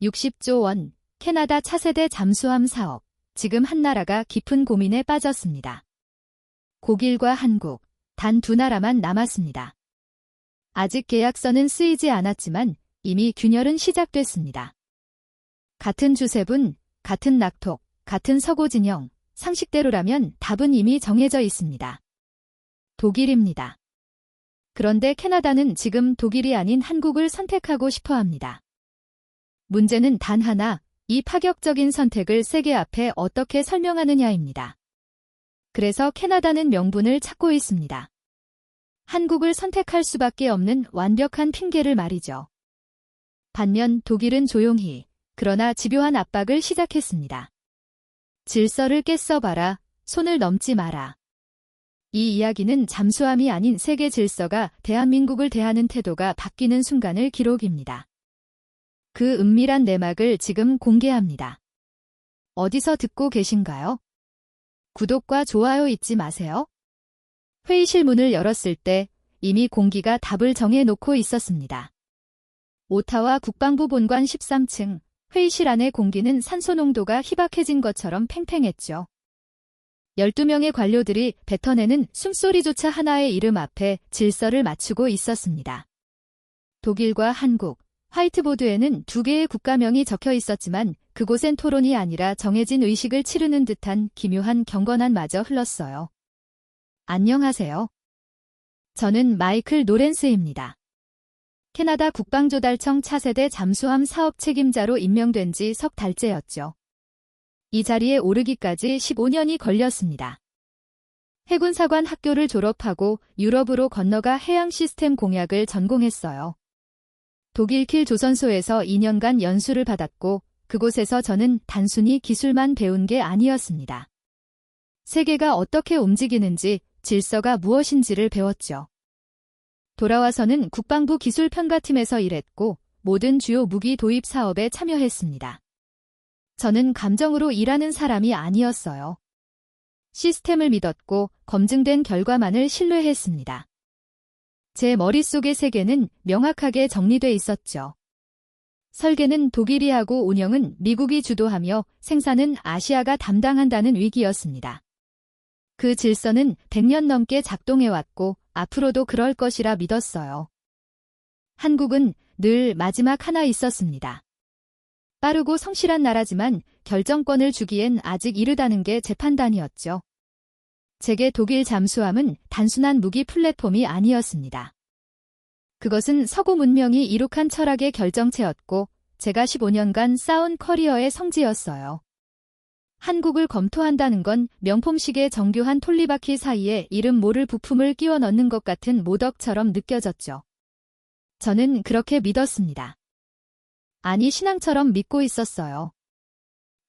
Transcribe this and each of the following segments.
60조 원, 캐나다 차세대 잠수함 사업. 지금 한나라가 깊은 고민에 빠졌습니다. 독일과 한국, 단 두 나라만 남았습니다. 아직 계약서는 쓰이지 않았지만 이미 균열은 시작됐습니다. 같은 주세분, 같은 낙톡, 같은 서고 진영, 상식대로라면 답은 이미 정해져 있습니다. 독일입니다. 그런데 캐나다는 지금 독일이 아닌 한국을 선택하고 싶어 합니다. 문제는 단 하나, 이 파격적인 선택을 세계 앞에 어떻게 설명하느냐입니다. 그래서 캐나다는 명분을 찾고 있습니다. 한국을 선택할 수밖에 없는 완벽한 핑계를 말이죠. 반면 독일은 조용히, 그러나 집요한 압박을 시작했습니다. 질서를 깨써봐라, 손을 넘지 마라. 이 이야기는 잠수함이 아닌 세계 질서가 대한민국을 대하는 태도가 바뀌는 순간을 기록입니다. 그 은밀한 내막을 지금 공개합니다. 어디서 듣고 계신가요? 구독과 좋아요 잊지 마세요. 회의실 문을 열었을 때 이미 공기가 답을 정해놓고 있었습니다. 오타와 국방부 본관 13층, 회의실 안의 공기는 산소 농도가 희박해진 것처럼 팽팽했죠. 12명의 관료들이 뱉어내는 숨소리조차 하나의 이름 앞에 질서를 맞추고 있었습니다. 독일과 한국, 화이트보드에는 두 개의 국가명이 적혀 있었지만 그곳엔 토론이 아니라 정해진 의식을 치르는 듯한 기묘한 경건함마저 흘렀어요. 안녕하세요. 저는 마이클 노렌스입니다. 캐나다 국방조달청 차세대 잠수함 사업 책임자로 임명된 지 석 달째였죠. 이 자리에 오르기까지 15년이 걸렸습니다. 해군사관 학교를 졸업하고 유럽으로 건너가 해양 시스템 공학을 전공했어요. 독일 킬 조선소에서 2년간 연수를 받았고 그곳에서 저는 단순히 기술만 배운 게 아니었습니다. 세계가 어떻게 움직이는지, 질서가 무엇인지를 배웠죠. 돌아와서는 국방부 기술평가팀에서 일했고 모든 주요 무기 도입 사업에 참여했습니다. 저는 감정으로 일하는 사람이 아니었어요. 시스템을 믿었고 검증된 결과만을 신뢰했습니다. 제 머릿속의 세계는 명확하게 정리돼 있었죠. 설계는 독일이 하고 운영은 미국이 주도하며 생산은 아시아가 담당한다는 위기였습니다. 그 질서는 100년 넘게 작동해왔고 앞으로도 그럴 것이라 믿었어요. 한국은 늘 마지막 하나 있었습니다. 빠르고 성실한 나라지만 결정권을 주기엔 아직 이르다는 게 제 판단이었죠. 제게 독일 잠수함은 단순한 무기 플랫폼이 아니었습니다. 그것은 서구 문명이 이룩한 철학의 결정체였고 제가 15년간 쌓은 커리어의 성지였어요. 한국을 검토한다는 건 명품식의 정교한 톨리바퀴 사이에 이름 모를 부품을 끼워 넣는 것 같은 모덕처럼 느껴졌죠. 저는 그렇게 믿었습니다. 아니, 신앙처럼 믿고 있었어요.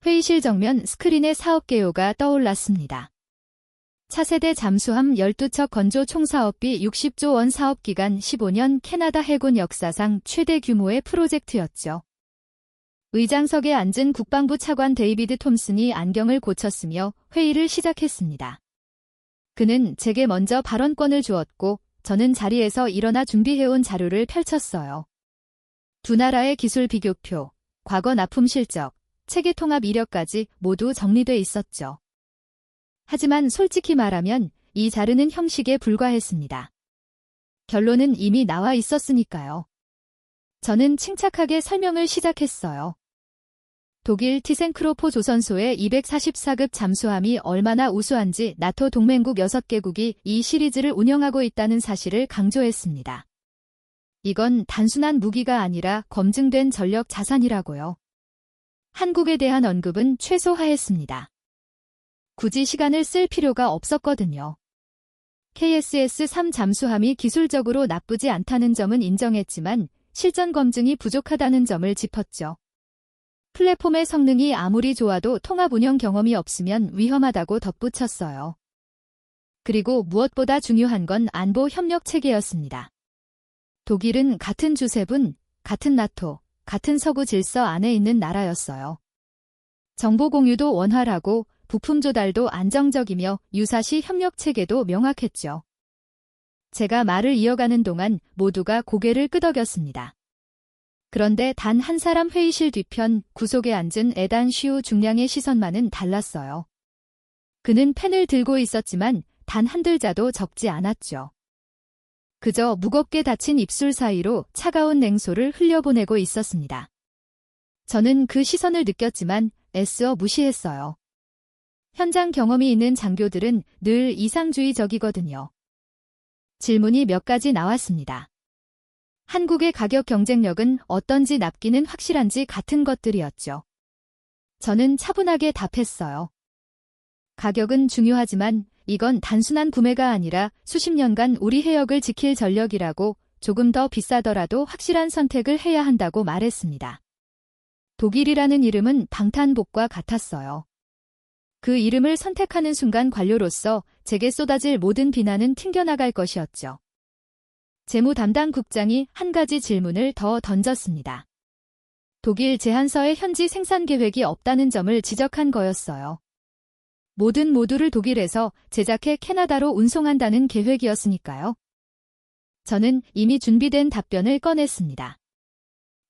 회의실 정면 스크린에 사업 개요가 떠올랐습니다. 차세대 잠수함 12척 건조 총 사업비 60조 원 사업기간 15년 캐나다 해군 역사상 최대 규모의 프로젝트였죠. 의장석에 앉은 국방부 차관 데이비드 톰슨이 안경을 고쳤으며 회의를 시작했습니다. 그는 제게 먼저 발언권을 주었고 저는 자리에서 일어나 준비해온 자료를 펼쳤어요. 두 나라의 기술 비교표, 과거 납품 실적, 체계 통합 이력까지 모두 정리돼 있었죠. 하지만 솔직히 말하면 이 자료는 형식에 불과했습니다. 결론은 이미 나와 있었으니까요. 저는 침착하게 설명을 시작했어요. 독일 티센크로포 조선소의 244급 잠수함이 얼마나 우수한지 나토 동맹국 6개국이 이 시리즈를 운영하고 있다는 사실을 강조했습니다. 이건 단순한 무기가 아니라 검증된 전력 자산이라고요. 한국에 대한 언급은 최소화했습니다. 굳이 시간을 쓸 필요가 없었거든요. KSS-3 잠수함이 기술적으로 나쁘지 않다는 점은 인정했지만 실전 검증이 부족하다는 점을 짚었죠. 플랫폼의 성능이 아무리 좋아도 통합 운영 경험이 없으면 위험하다고 덧붙였어요. 그리고 무엇보다 중요한 건 안보 협력 체계였습니다. 독일은 같은 주세분, 같은 나토, 같은 서구 질서 안에 있는 나라였어요. 정보 공유도 원활하고 부품 조달도 안정적이며 유사시 협력 체계도 명확했죠. 제가 말을 이어가는 동안 모두가 고개를 끄덕였습니다. 그런데 단 한 사람 회의실 뒤편 구석에 앉은 에단 슈 중량의 시선만은 달랐어요. 그는 펜을 들고 있었지만 단 한 글자도 적지 않았죠. 그저 무겁게 닫힌 입술 사이로 차가운 냉소를 흘려보내고 있었습니다. 저는 그 시선을 느꼈지만 애써 무시했어요. 현장 경험이 있는 장교들은 늘 이상주의적이거든요. 질문이 몇 가지 나왔습니다. 한국의 가격 경쟁력은 어떤지 납기는 확실한지 같은 것들이었죠. 저는 차분하게 답했어요. 가격은 중요하지만 이건 단순한 구매가 아니라 수십 년간 우리 해역을 지킬 전력이라고, 조금 더 비싸더라도 확실한 선택을 해야 한다고 말했습니다. 독일이라는 이름은 방탄복과 같았어요. 그 이름을 선택하는 순간 관료로서 제게 쏟아질 모든 비난은 튕겨나갈 것이었죠. 재무 담당 국장이 한 가지 질문을 더 던졌습니다. 독일 제한서에 현지 생산 계획이 없다는 점을 지적한 거였어요. 모든 모듈을 독일에서 제작해 캐나다로 운송한다는 계획이었으니까요. 저는 이미 준비된 답변을 꺼냈습니다.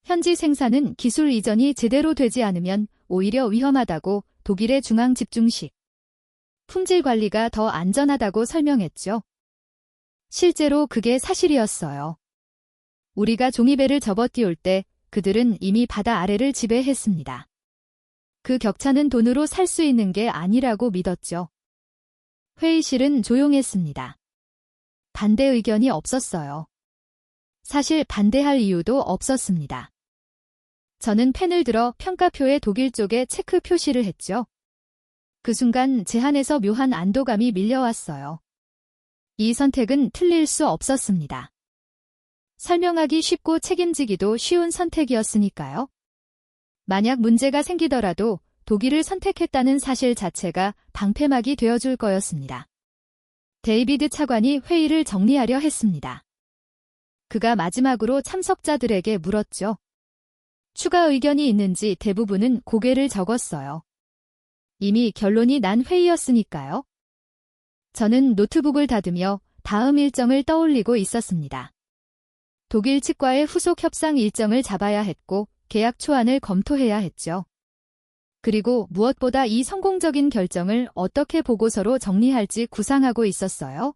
현지 생산은 기술 이전이 제대로 되지 않으면 오히려 위험하다고, 독일의 중앙 집중식 품질 관리가 더 안전하다고 설명했죠. 실제로 그게 사실이었어요. 우리가 종이배를 접어띄울 때 그들은 이미 바다 아래를 지배했습니다. 그 격차는 돈으로 살 수 있는 게 아니라고 믿었죠. 회의실은 조용했습니다. 반대 의견이 없었어요. 사실 반대할 이유도 없었습니다. 저는 펜을 들어 평가표에 독일 쪽에 체크 표시를 했죠. 그 순간 제 안에서 묘한 안도감이 밀려왔어요. 이 선택은 틀릴 수 없었습니다. 설명하기 쉽고 책임지기도 쉬운 선택이었으니까요. 만약 문제가 생기더라도 독일을 선택했다는 사실 자체가 방패막이 되어줄 거였습니다. 데이비드 차관이 회의를 정리하려 했습니다. 그가 마지막으로 참석자들에게 물었죠. 추가 의견이 있는지 대부분은 고개를 적었어요. 이미 결론이 난 회의였으니까요. 저는 노트북을 닫으며 다음 일정을 떠올리고 있었습니다. 독일 측과의 후속 협상 일정을 잡아야 했고 계약 초안을 검토해야 했죠. 그리고 무엇보다 이 성공적인 결정을 어떻게 보고서로 정리할지 구상하고 있었어요.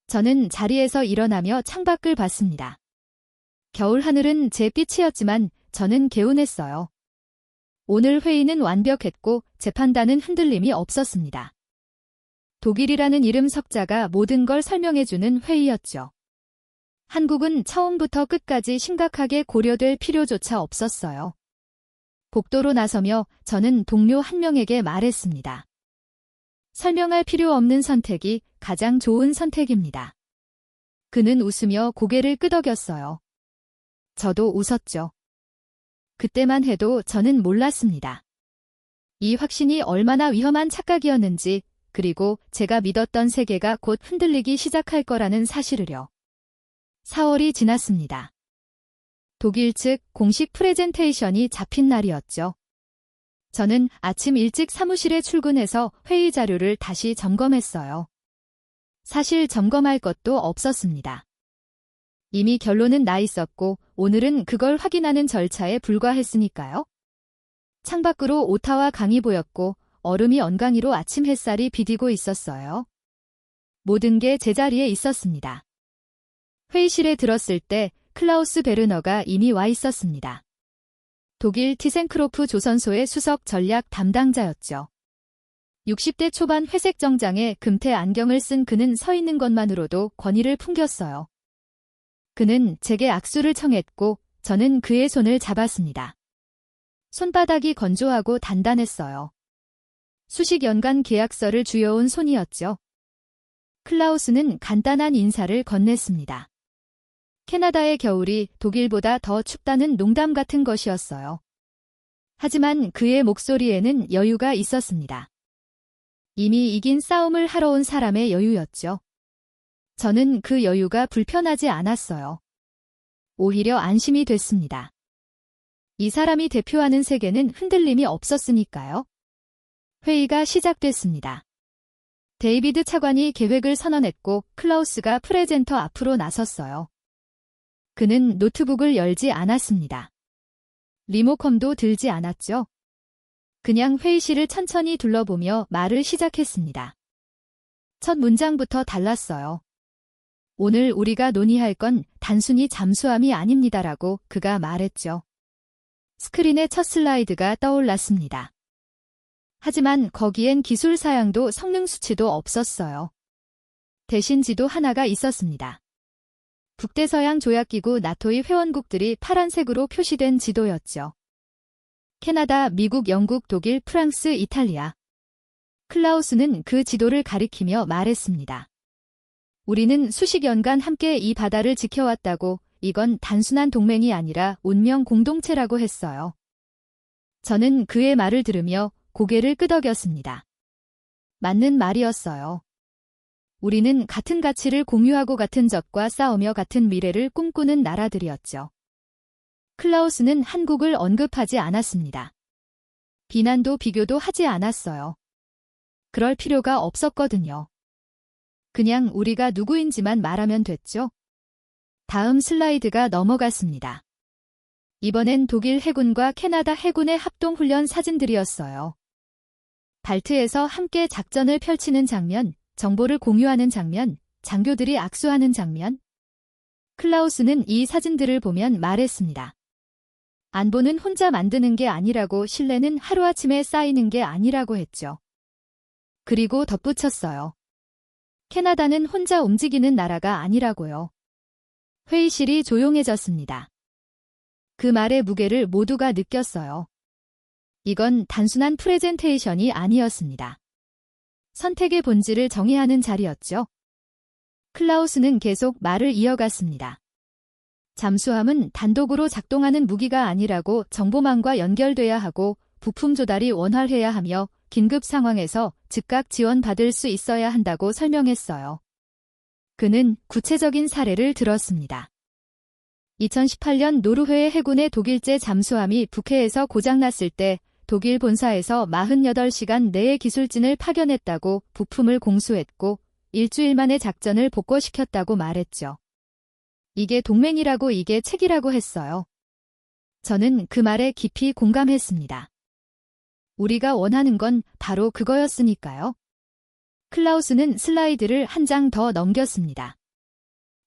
저는 자리에서 일어나며 창밖을 봤습니다. 겨울 하늘은 제 빛이었지만 저는 개운했어요. 오늘 회의는 완벽했고 제 판단은 흔들림이 없었습니다. 독일이라는 이름 석자가 모든 걸 설명해주는 회의였죠. 한국은 처음부터 끝까지 심각하게 고려될 필요조차 없었어요. 복도로 나서며 저는 동료 한 명에게 말했습니다. 설명할 필요 없는 선택이 가장 좋은 선택입니다. 그는 웃으며 고개를 끄덕였어요. 저도 웃었죠. 그때만 해도 저는 몰랐습니다. 이 확신이 얼마나 위험한 착각이었는지, 그리고 제가 믿었던 세계가 곧 흔들리기 시작할 거라는 사실을요. 4월이 지났습니다. 독일 측 공식 프레젠테이션이 잡힌 날이었죠. 저는 아침 일찍 사무실에 출근해서 회의 자료를 다시 점검했어요. 사실 점검할 것도 없었습니다. 이미 결론은 나 있었고 오늘은 그걸 확인하는 절차에 불과했으니까요. 창밖으로 오타와 강이 보였고 얼음이 언강이로 아침 햇살이 비디고 있었어요. 모든 게 제자리에 있었습니다. 회의실에 들었을 때 클라우스 베르너가 이미 와 있었습니다. 독일 티센크로프 조선소의 수석 전략 담당자였죠. 60대 초반 회색 정장에 금태 안경을 쓴 그는 서 있는 것만으로도 권위를 풍겼어요. 그는 제게 악수를 청했고 저는 그의 손을 잡았습니다. 손바닥이 건조하고 단단했어요. 수십 년간 계약서를 쥐어온 손이었죠. 클라우스는 간단한 인사를 건넸습니다. 캐나다의 겨울이 독일보다 더 춥다는 농담 같은 것이었어요. 하지만 그의 목소리에는 여유가 있었습니다. 이미 이긴 싸움을 하러 온 사람의 여유였죠. 저는 그 여유가 불편하지 않았어요. 오히려 안심이 됐습니다. 이 사람이 대표하는 세계는 흔들림이 없었으니까요. 회의가 시작됐습니다. 데이비드 차관이 계획을 선언했고 클라우스가 프레젠터 앞으로 나섰어요. 그는 노트북을 열지 않았습니다. 리모컨도 들지 않았죠. 그냥 회의실을 천천히 둘러보며 말을 시작했습니다. 첫 문장부터 달랐어요. 오늘 우리가 논의할 건 단순히 잠수함이 아닙니다라고 그가 말했죠. 스크린의 첫 슬라이드가 떠올랐습니다. 하지만 거기엔 기술 사양도 성능 수치도 없었어요. 대신 지도 하나가 있었습니다. 북대서양 조약기구 나토의 회원국들이 파란색으로 표시된 지도였죠. 캐나다, 미국, 영국, 독일, 프랑스, 이탈리아. 클라우스는 그 지도를 가리키며 말했습니다. 우리는 수십 년간 함께 이 바다를 지켜왔다고, 이건 단순한 동맹이 아니라 운명 공동체라고 했어요. 저는 그의 말을 들으며 고개를 끄덕였습니다. 맞는 말이었어요. 우리는 같은 가치를 공유하고 같은 적과 싸우며 같은 미래를 꿈꾸는 나라들이었죠. 클라우스는 한국을 언급하지 않았습니다. 비난도 비교도 하지 않았어요. 그럴 필요가 없었거든요. 그냥 우리가 누구인지만 말하면 됐죠. 다음 슬라이드가 넘어갔습니다. 이번엔 독일 해군과 캐나다 해군의 합동훈련 사진들이었어요. 발트에서 함께 작전을 펼치는 장면, 정보를 공유하는 장면, 장교들이 악수하는 장면. 클라우스는 이 사진들을 보면 말했습니다. 안보는 혼자 만드는 게 아니라고, 신뢰는 하루아침에 쌓이는 게 아니라고 했죠. 그리고 덧붙였어요. 캐나다는 혼자 움직이는 나라가 아니라고요. 회의실이 조용해졌습니다. 그 말의 무게를 모두가 느꼈어요. 이건 단순한 프레젠테이션이 아니었습니다. 선택의 본질을 정의하는 자리였죠. 클라우스는 계속 말을 이어갔습니다. 잠수함은 단독으로 작동하는 무기가 아니라고, 정보망과 연결돼야 하고 부품 조달이 원활해야 하며 긴급 상황에서 즉각 지원받을 수 있어야 한다고 설명했어요. 그는 구체적인 사례를 들었습니다. 2018년 노르웨이 해군의 독일제 잠수함이 북해에서 고장났을 때 독일 본사에서 48시간 내에 기술진을 파견했다고 부품을 공수했고 일주일 만에 작전을 복구시켰다고 말했죠. 이게 동맹이라고, 이게 책이라고 했어요. 저는 그 말에 깊이 공감했습니다. 우리가 원하는 건 바로 그거였으니까요. 클라우스는 슬라이드를 한 장 더 넘겼습니다.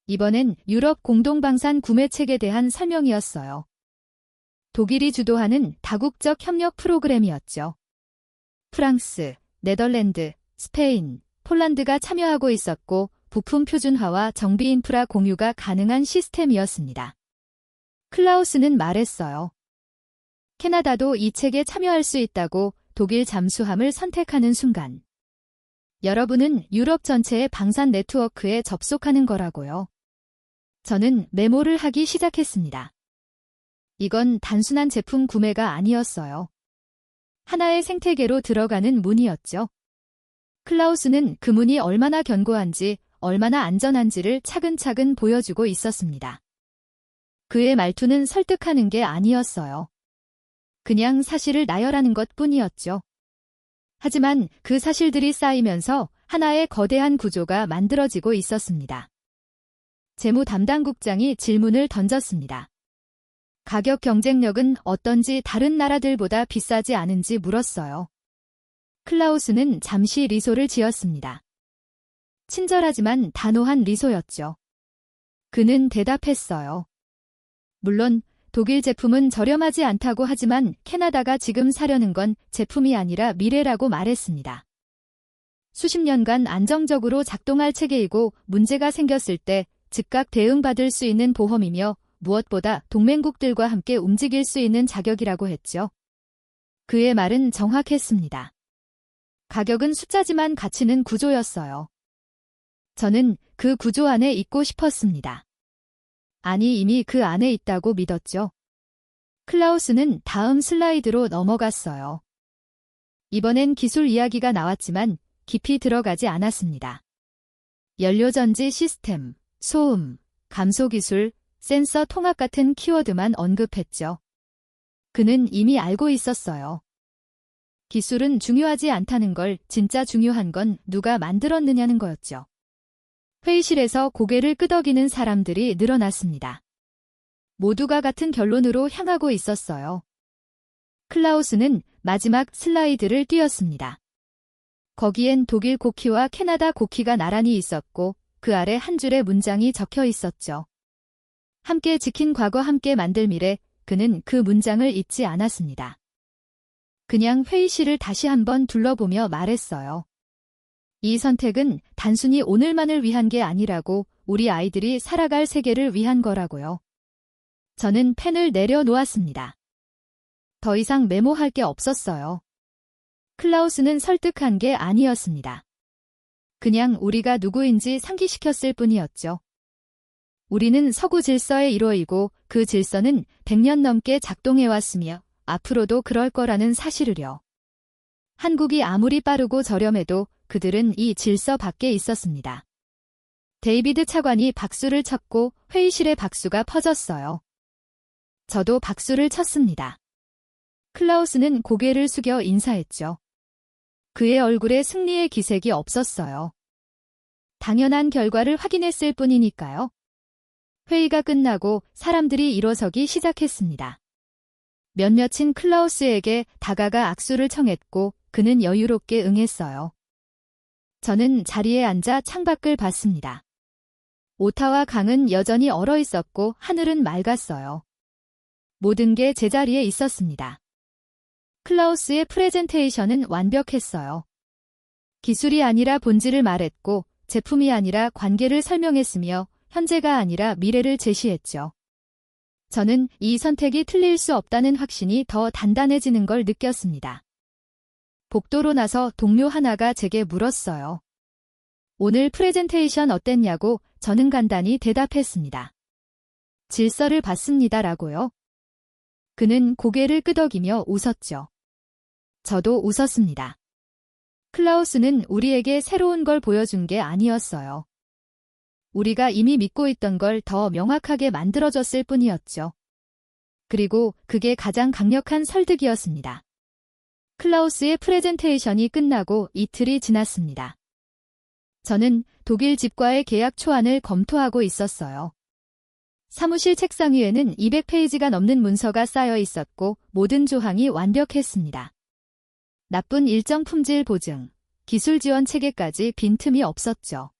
이번엔 유럽 공동방산 구매책에 대한 설명이었어요. 독일이 주도하는 다국적 협력 프로그램이었죠. 프랑스, 네덜란드, 스페인, 폴란드가 참여하고 있었고 부품 표준화와 정비 인프라 공유가 가능한 시스템이었습니다. 클라우스는 말했어요. 캐나다도 이 책에 참여할 수 있다고, 독일 잠수함을 선택하는 순간. 여러분은 유럽 전체의 방산 네트워크에 접속하는 거라고요. 저는 메모를 하기 시작했습니다. 이건 단순한 제품 구매가 아니었어요. 하나의 생태계로 들어가는 문이었죠. 클라우스는 그 문이 얼마나 견고한지, 얼마나 안전한지를 차근차근 보여주고 있었습니다. 그의 말투는 설득하는 게 아니었어요. 그냥 사실을 나열하는 것 뿐이었죠. 하지만 그 사실들이 쌓이면서 하나의 거대한 구조가 만들어지고 있었습니다. 재무 담당국장이 질문을 던졌습니다. 가격 경쟁력은 어떤지, 다른 나라들보다 비싸지 않은지 물었어요. 클라우스는 잠시 리소를 지었습니다. 친절하지만 단호한 리소였죠. 그는 대답했어요. 물론 독일 제품은 저렴하지 않다고, 하지만 캐나다가 지금 사려는 건 제품이 아니라 미래라고 말했습니다. 수십 년간 안정적으로 작동할 체계이고 문제가 생겼을 때 즉각 대응받을 수 있는 보험이며 무엇보다 동맹국들과 함께 움직일 수 있는 자격이라고 했죠. 그의 말은 정확했습니다. 가격은 숫자지만 가치는 구조였어요. 저는 그 구조 안에 있고 싶었습니다. 아니, 이미 그 안에 있다고 믿었죠. 클라우스는 다음 슬라이드로 넘어갔어요. 이번엔 기술 이야기가 나왔지만 깊이 들어가지 않았습니다. 연료전지 시스템, 소음, 감소기술, 센서 통합 같은 키워드만 언급했죠. 그는 이미 알고 있었어요. 기술은 중요하지 않다는 걸, 진짜 중요한 건 누가 만들었느냐는 거였죠. 회의실에서 고개를 끄덕이는 사람들이 늘어났습니다. 모두가 같은 결론으로 향하고 있었어요. 클라우스는 마지막 슬라이드를 띄었습니다. 거기엔 독일 국旗와 캐나다 국旗가 나란히 있었고 그 아래 한 줄의 문장이 적혀 있었죠. 함께 지킨 과거 함께 만들 미래. 그는 그 문장을 잊지 않았습니다. 그냥 회의실을 다시 한번 둘러보며 말했어요. 이 선택은 단순히 오늘만을 위한 게 아니라고, 우리 아이들이 살아갈 세계를 위한 거라고요. 저는 펜을 내려놓았습니다. 더 이상 메모할 게 없었어요. 클라우스는 설득한 게 아니었습니다. 그냥 우리가 누구인지 상기시켰을 뿐이었죠. 우리는 서구 질서의 일원이고 그 질서는 100년 넘게 작동해왔으며 앞으로도 그럴 거라는 사실을요. 한국이 아무리 빠르고 저렴해도 그들은 이 질서 밖에 있었습니다. 데이비드 차관이 박수를 쳤고 회의실의 박수가 퍼졌어요. 저도 박수를 쳤습니다. 클라우스는 고개를 숙여 인사했죠. 그의 얼굴에 승리의 기색이 없었어요. 당연한 결과를 확인했을 뿐이니까요. 회의가 끝나고 사람들이 일어서기 시작했습니다. 몇몇인 클라우스에게 다가가 악수를 청했고 그는 여유롭게 응했어요. 저는 자리에 앉아 창밖을 봤습니다. 오타와 강은 여전히 얼어 있었고 하늘은 맑았어요. 모든 게 제자리에 있었습니다. 클라우스의 프레젠테이션은 완벽했어요. 기술이 아니라 본질을 말했고 제품이 아니라 관계를 설명했으며 현재가 아니라 미래를 제시했죠. 저는 이 선택이 틀릴 수 없다는 확신이 더 단단해지는 걸 느꼈습니다. 복도로 나서 동료 하나가 제게 물었어요. 오늘 프레젠테이션 어땠냐고. 저는 간단히 대답했습니다. 질서를 봤습니다라고요. 그는 고개를 끄덕이며 웃었죠. 저도 웃었습니다. 클라우스는 우리에게 새로운 걸 보여준 게 아니었어요. 우리가 이미 믿고 있던 걸 더 명확하게 만들어줬을 뿐이었죠. 그리고 그게 가장 강력한 설득이었습니다. 클라우스의 프레젠테이션이 끝나고 이틀이 지났습니다. 저는 독일 집과의 계약 초안을 검토하고 있었어요. 사무실 책상 위에는 200페이지가 넘는 문서가 쌓여 있었고 모든 조항이 완벽했습니다. 나쁜 일정 품질 보증, 기술 지원 체계까지 빈틈이 없었죠.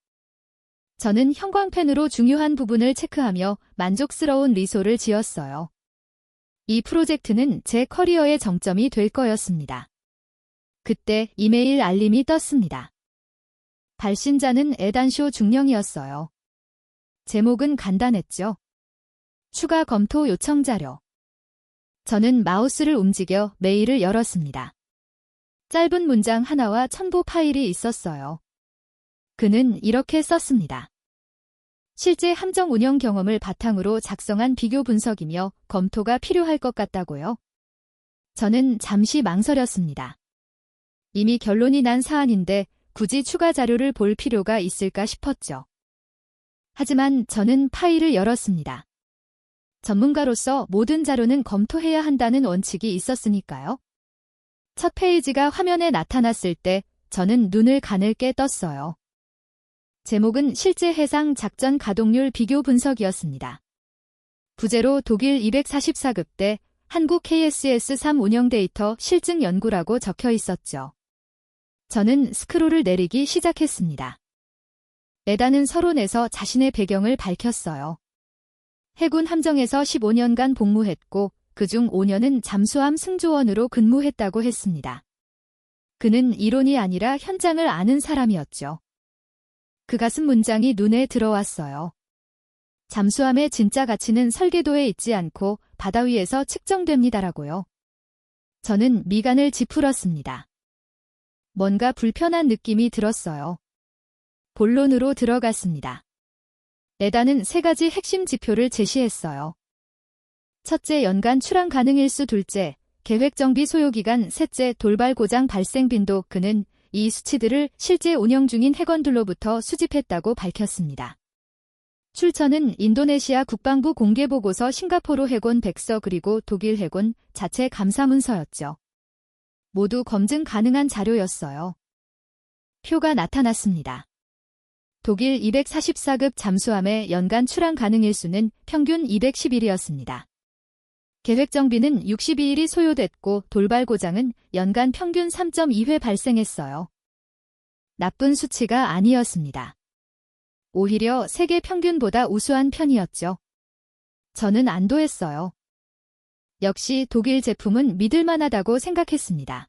저는 형광펜으로 중요한 부분을 체크하며 만족스러운 미소를 지었어요. 이 프로젝트는 제 커리어의 정점이 될 거였습니다. 그때 이메일 알림이 떴습니다. 발신자는 에단쇼 중령이었어요. 제목은 간단했죠. 추가 검토 요청 자료. 저는 마우스를 움직여 메일을 열었습니다. 짧은 문장 하나와 첨부 파일이 있었어요. 그는 이렇게 썼습니다. 실제 함정 운영 경험을 바탕으로 작성한 비교 분석이며 검토가 필요할 것 같다고요. 저는 잠시 망설였습니다. 이미 결론이 난 사안인데 굳이 추가 자료를 볼 필요가 있을까 싶었죠. 하지만 저는 파일을 열었습니다. 전문가로서 모든 자료는 검토해야 한다는 원칙이 있었으니까요. 첫 페이지가 화면에 나타났을 때 저는 눈을 가늘게 떴어요. 제목은 실제 해상 작전 가동률 비교 분석이었습니다. 부제로 독일 244급 대 한국 KSS-3 운영 데이터 실증 연구라고 적혀 있었죠. 저는 스크롤을 내리기 시작했습니다. 에단은 서론에서 자신의 배경을 밝혔어요. 해군 함정에서 15년간 복무했고 그중 5년은 잠수함 승조원으로 근무했다고 했습니다. 그는 이론이 아니라 현장을 아는 사람이었죠. 그 가슴 문장이 눈에 들어왔어요. 잠수함의 진짜 가치는 설계도에 있지 않고 바다 위에서 측정됩니다라고요. 저는 미간을 찌푸렸습니다. 뭔가 불편한 느낌이 들었어요. 본론으로 들어갔습니다. 에단은 3가지 핵심 지표를 제시했어요. 첫째, 연간 출항 가능 일수. 둘째, 계획 정비 소요기간. 셋째, 돌발 고장 발생 빈도. 그는 이 수치들을 실제 운영 중인 해건들로부터 수집했다고 밝혔습니다. 출처는 인도네시아 국방부 공개보고서, 싱가포르 해군 백서 그리고 독일 해군 자체 감사문서였죠. 모두 검증 가능한 자료였어요. 표가 나타났습니다. 독일 244급 잠수함의 연간 출항 가능 일수는 평균 210일이었습니다. 계획 정비는 62일이 소요됐고 돌발 고장은 연간 평균 3.2회 발생했어요. 나쁜 수치가 아니었습니다. 오히려 세계 평균보다 우수한 편이었죠. 저는 안도했어요. 역시 독일 제품은 믿을만하다고 생각했습니다.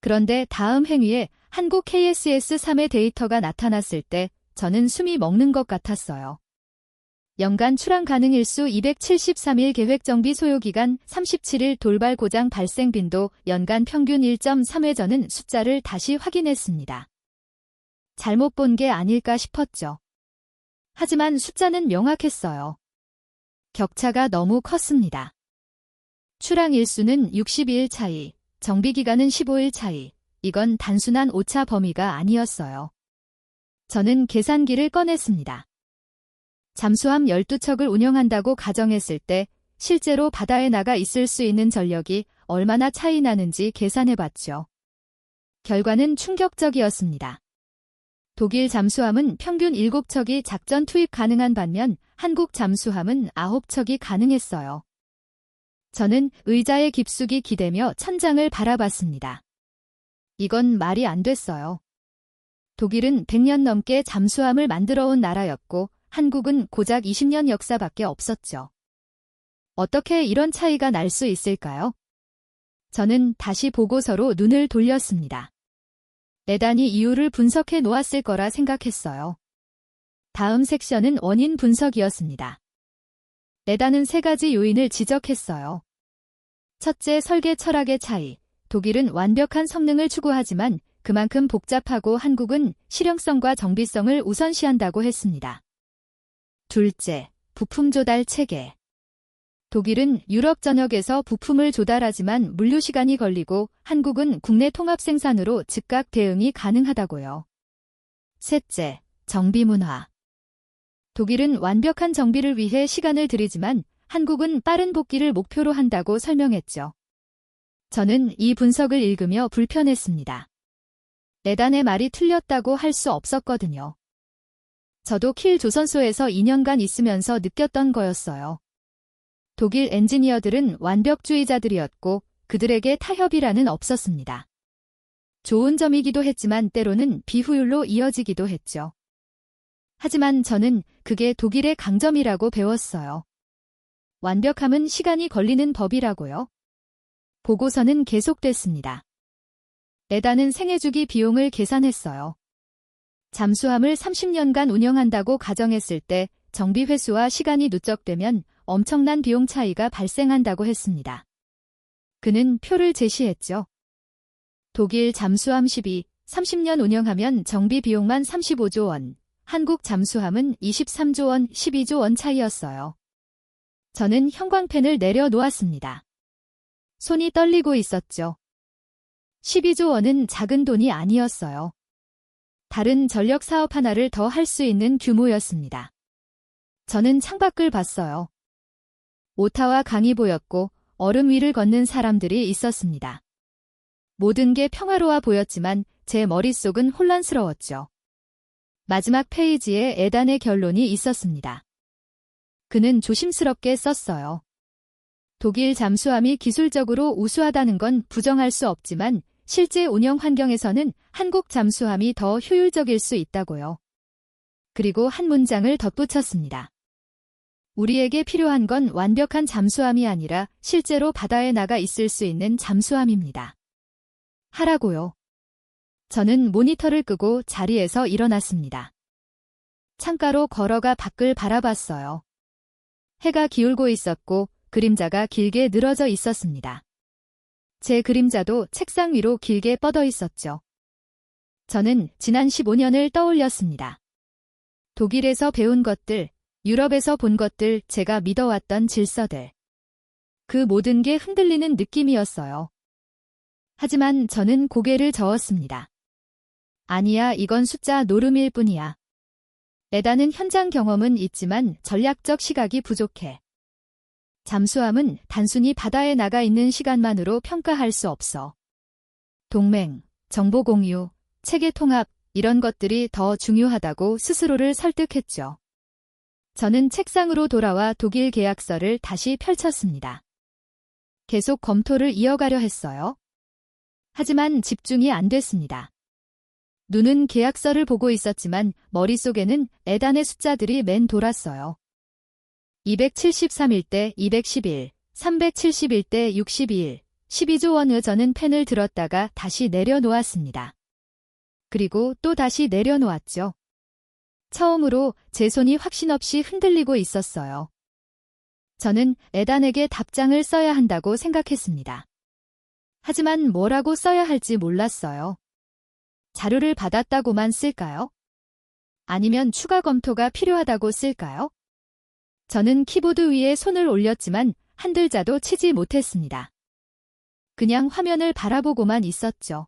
그런데 다음 행위에 한국 KSS-3의 데이터가 나타났을 때 저는 숨이 먹는 것 같았어요. 연간 출항 가능 일수 273일 계획 정비 소요기간 37일 돌발 고장 발생 빈도 연간 평균 1.3회 저는 숫자를 다시 확인했습니다. 잘못 본 게 아닐까 싶었죠. 하지만 숫자는 명확했어요. 격차가 너무 컸습니다. 출항 일수는 62일 차이, 정비 기간은 15일 차이. 이건 단순한 오차 범위가 아니었어요. 저는 계산기를 꺼냈습니다. 잠수함 12척을 운영한다고 가정했을 때 실제로 바다에 나가 있을 수 있는 전력이 얼마나 차이 나는지 계산해봤죠. 결과는 충격적이었습니다. 독일 잠수함은 평균 7척이 작전 투입 가능한 반면 한국 잠수함은 9척이 가능했어요. 저는 의자에 깊숙이 기대며 천장을 바라봤습니다. 이건 말이 안 됐어요. 독일은 100년 넘게 잠수함을 만들어 온 나라였고 한국은 고작 20년 역사밖에 없었죠. 어떻게 이런 차이가 날 수 있을까요? 저는 다시 보고서로 눈을 돌렸습니다. 레단이 이유를 분석해 놓았을 거라 생각했어요. 다음 섹션은 원인 분석이었습니다. 레단은 3가지 요인을 지적했어요. 첫째, 설계 철학의 차이. 독일은 완벽한 성능을 추구하지만 그만큼 복잡하고 한국은 실용성과 정비성을 우선시한다고 했습니다. 둘째, 부품 조달 체계. 독일은 유럽 전역에서 부품을 조달하지만 물류 시간이 걸리고 한국은 국내 통합 생산으로 즉각 대응이 가능하다고요. 셋째, 정비 문화. 독일은 완벽한 정비를 위해 시간을 들이지만 한국은 빠른 복귀를 목표로 한다고 설명했죠. 저는 이 분석을 읽으며 불편했습니다. 레단의 말이 틀렸다고 할 수 없었거든요. 저도 킬 조선소에서 2년간 있으면서 느꼈던 거였어요. 독일 엔지니어들은 완벽주의자들이었고 그들에게 타협이라는 없었습니다. 좋은 점이기도 했지만 때로는 비효율로 이어지기도 했죠. 하지만 저는 그게 독일의 강점이라고 배웠어요. 완벽함은 시간이 걸리는 법이라고요. 보고서는 계속됐습니다. 레단은 생애주기 비용을 계산했어요. 잠수함을 30년간 운영한다고 가정했을 때 정비 횟수와 시간이 누적되면 엄청난 비용 차이가 발생한다고 했습니다. 그는 표를 제시했죠. 독일 잠수함 30년 운영하면 정비 비용만 35조 원, 한국 잠수함은 23조 원, 12조 원 차이였어요. 저는 형광펜을 내려놓았습니다. 손이 떨리고 있었죠. 12조 원은 작은 돈이 아니었어요. 다른 전력 사업 하나를 더 할 수 있는 규모였습니다. 저는 창밖을 봤어요. 오타와 강이 보였고 얼음 위를 걷는 사람들이 있었습니다. 모든 게 평화로워 보였지만 제 머릿속은 혼란스러웠죠. 마지막 페이지에 에단의 결론이 있었습니다. 그는 조심스럽게 썼어요. 독일 잠수함이 기술적으로 우수하다는 건 부정할 수 없지만 실제 운영 환경에서는 한국 잠수함이 더 효율적일 수 있다고요. 그리고 한 문장을 덧붙였습니다. 우리에게 필요한 건 완벽한 잠수함이 아니라 실제로 바다에 나가 있을 수 있는 잠수함입니다. 하라고요. 저는 모니터를 끄고 자리에서 일어났습니다. 창가로 걸어가 밖을 바라봤어요. 해가 기울고 있었고 그림자가 길게 늘어져 있었습니다. 제 그림자도 책상 위로 길게 뻗어 있었죠. 저는 지난 15년을 떠올렸습니다. 독일에서 배운 것들, 유럽에서 본 것들, 제가 믿어왔던 질서들. 그 모든 게 흔들리는 느낌이었어요. 하지만 저는 고개를 저었습니다. 아니야, 이건 숫자 노름일 뿐이야. 레단은 현장 경험은 있지만 전략적 시각이 부족해. 잠수함은 단순히 바다에 나가 있는 시간만으로 평가할 수 없어. 동맹, 정보 공유, 체계 통합, 이런 것들이 더 중요하다고 스스로를 설득했죠. 저는 책상으로 돌아와 독일 계약서를 다시 펼쳤습니다. 계속 검토를 이어가려 했어요. 하지만 집중이 안 됐습니다. 눈은 계약서를 보고 있었지만 머릿속에는 에단의 숫자들이 맴돌았어요. 273일 때 211, 371 때 62일, 12조 원의 저는 펜을 들었다가 다시 내려놓았습니다. 그리고 또 다시 내려놓았죠. 처음으로 제 손이 확신 없이 흔들리고 있었어요. 저는 에단에게 답장을 써야 한다고 생각했습니다. 하지만 뭐라고 써야 할지 몰랐어요. 자료를 받았다고만 쓸까요? 아니면 추가 검토가 필요하다고 쓸까요? 저는 키보드 위에 손을 올렸지만 한 글자도 치지 못했습니다. 그냥 화면을 바라보고만 있었죠.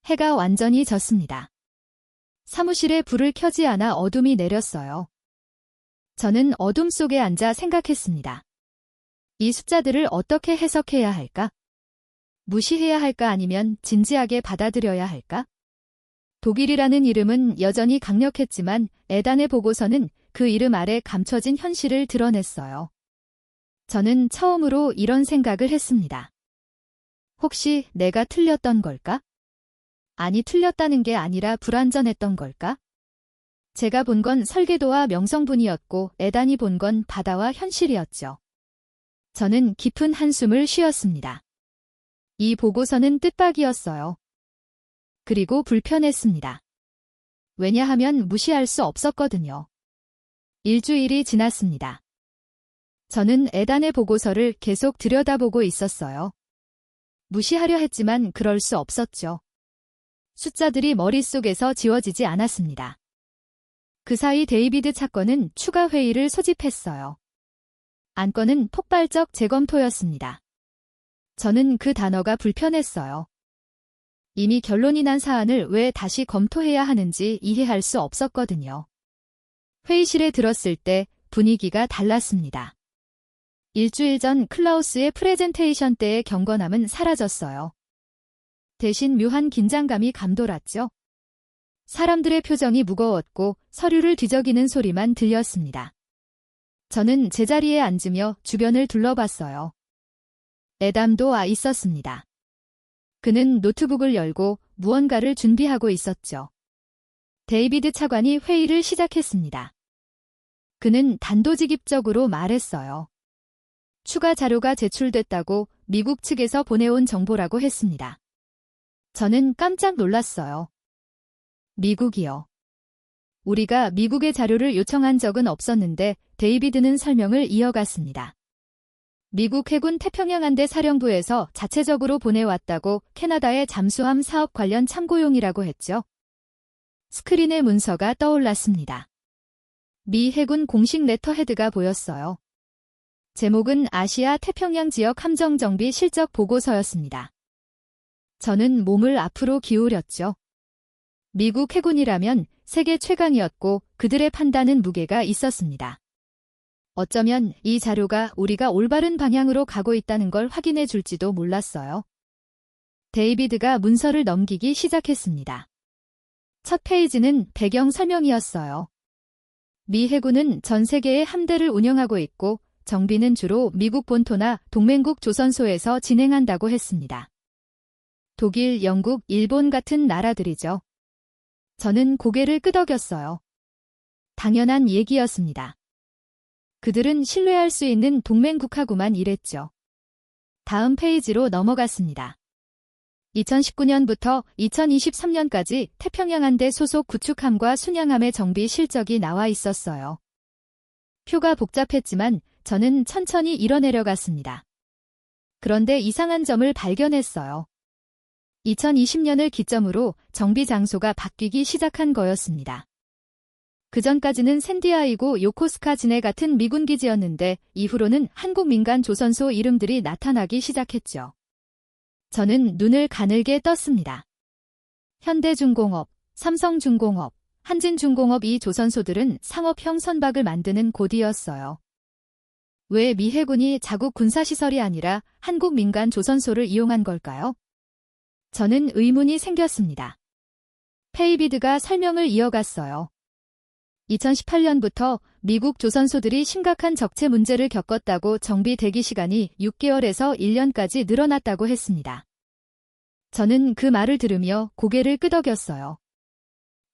해가 완전히 졌습니다. 사무실에 불을 켜지 않아 어둠이 내렸어요. 저는 어둠 속에 앉아 생각했습니다. 이 숫자들을 어떻게 해석해야 할까? 무시해야 할까 아니면 진지하게 받아들여야 할까? 독일이라는 이름은 여전히 강력했지만 에단의 보고서는 그 이름 아래 감춰진 현실을 드러냈어요. 저는 처음으로 이런 생각을 했습니다. 혹시 내가 틀렸던 걸까? 아니, 틀렸다는 게 아니라 불완전했던 걸까? 제가 본 건 설계도와 명성분이었고 에단이 본 건 바다와 현실이었죠. 저는 깊은 한숨을 쉬었습니다. 이 보고서는 뜻밖이었어요. 그리고 불편했습니다. 왜냐하면 무시할 수 없었거든요. 일주일이 지났습니다. 저는 에단의 보고서를 계속 들여다보고 있었어요. 무시하려 했지만 그럴 수 없었죠. 숫자들이 머릿속에서 지워지지 않았습니다. 그 사이 데이비드 차건은 추가 회의를 소집했어요. 안건은 폭발적 재검토였습니다. 저는 그 단어가 불편했어요. 이미 결론이 난 사안을 왜 다시 검토해야 하는지 이해할 수 없었거든요. 회의실에 들었을 때 분위기가 달랐습니다. 일주일 전 클라우스의 프레젠테이션 때의 경건함은 사라졌어요. 대신 묘한 긴장감이 감돌았죠. 사람들의 표정이 무거웠고 서류를 뒤적이는 소리만 들렸습니다. 저는 제자리에 앉으며 주변을 둘러봤어요. 에담도 있었습니다. 그는 노트북을 열고 무언가를 준비하고 있었죠. 데이비드 차관이 회의를 시작했습니다. 그는 단도직입적으로 말했어요. 추가 자료가 제출됐다고 미국 측에서 보내온 정보라고 했습니다. 저는 깜짝 놀랐어요. 미국이요. 우리가 미국의 자료를 요청한 적은 없었는데 데이비드는 설명을 이어갔습니다. 미국 해군 태평양함대 사령부에서 자체적으로 보내왔다고 캐나다의 잠수함 사업 관련 참고용이라고 했죠. 스크린에 문서가 떠올랐습니다. 미 해군 공식 레터헤드가 보였어요. 제목은 아시아 태평양 지역 함정 정비 실적 보고서였습니다. 저는 몸을 앞으로 기울였죠. 미국 해군이라면 세계 최강이었고 그들의 판단은 무게가 있었습니다. 어쩌면 이 자료가 우리가 올바른 방향으로 가고 있다는 걸 확인해 줄지도 몰랐어요. 데이비드가 문서를 넘기기 시작했습니다. 첫 페이지는 배경 설명이었어요. 미 해군은 전 세계의 함대를 운영하고 있고 정비는 주로 미국 본토나 동맹국 조선소에서 진행한다고 했습니다. 독일, 영국, 일본 같은 나라들이죠. 저는 고개를 끄덕였어요. 당연한 얘기였습니다. 그들은 신뢰할 수 있는 동맹국하고만 일했죠. 다음 페이지로 넘어갔습니다. 2019년부터 2023년까지 태평양함대 소속 구축함과 순양함의 정비 실적이 나와 있었어요. 표가 복잡했지만 저는 천천히 읽어내려갔습니다. 그런데 이상한 점을 발견했어요. 2020년을 기점으로 정비 장소가 바뀌기 시작한 거였습니다. 그전까지는 샌디아이고 요코스카 진해 같은 미군 기지였는데 이후로는 한국 민간 조선소 이름들이 나타나기 시작했죠. 저는 눈을 가늘게 떴습니다. 현대중공업, 삼성중공업, 한진중공업 이 조선소들은 상업형 선박을 만드는 곳이었어요. 왜 미 해군이 자국 군사시설이 아니라 한국 민간 조선소를 이용한 걸까요? 저는 의문이 생겼습니다. 헤이비드가 설명을 이어갔어요. 2018년부터 미국 조선소들이 심각한 적체 문제를 겪었다고 정비 대기 시간이 6개월에서 1년까지 늘어났다고 했습니다. 저는 그 말을 들으며 고개를 끄덕였어요.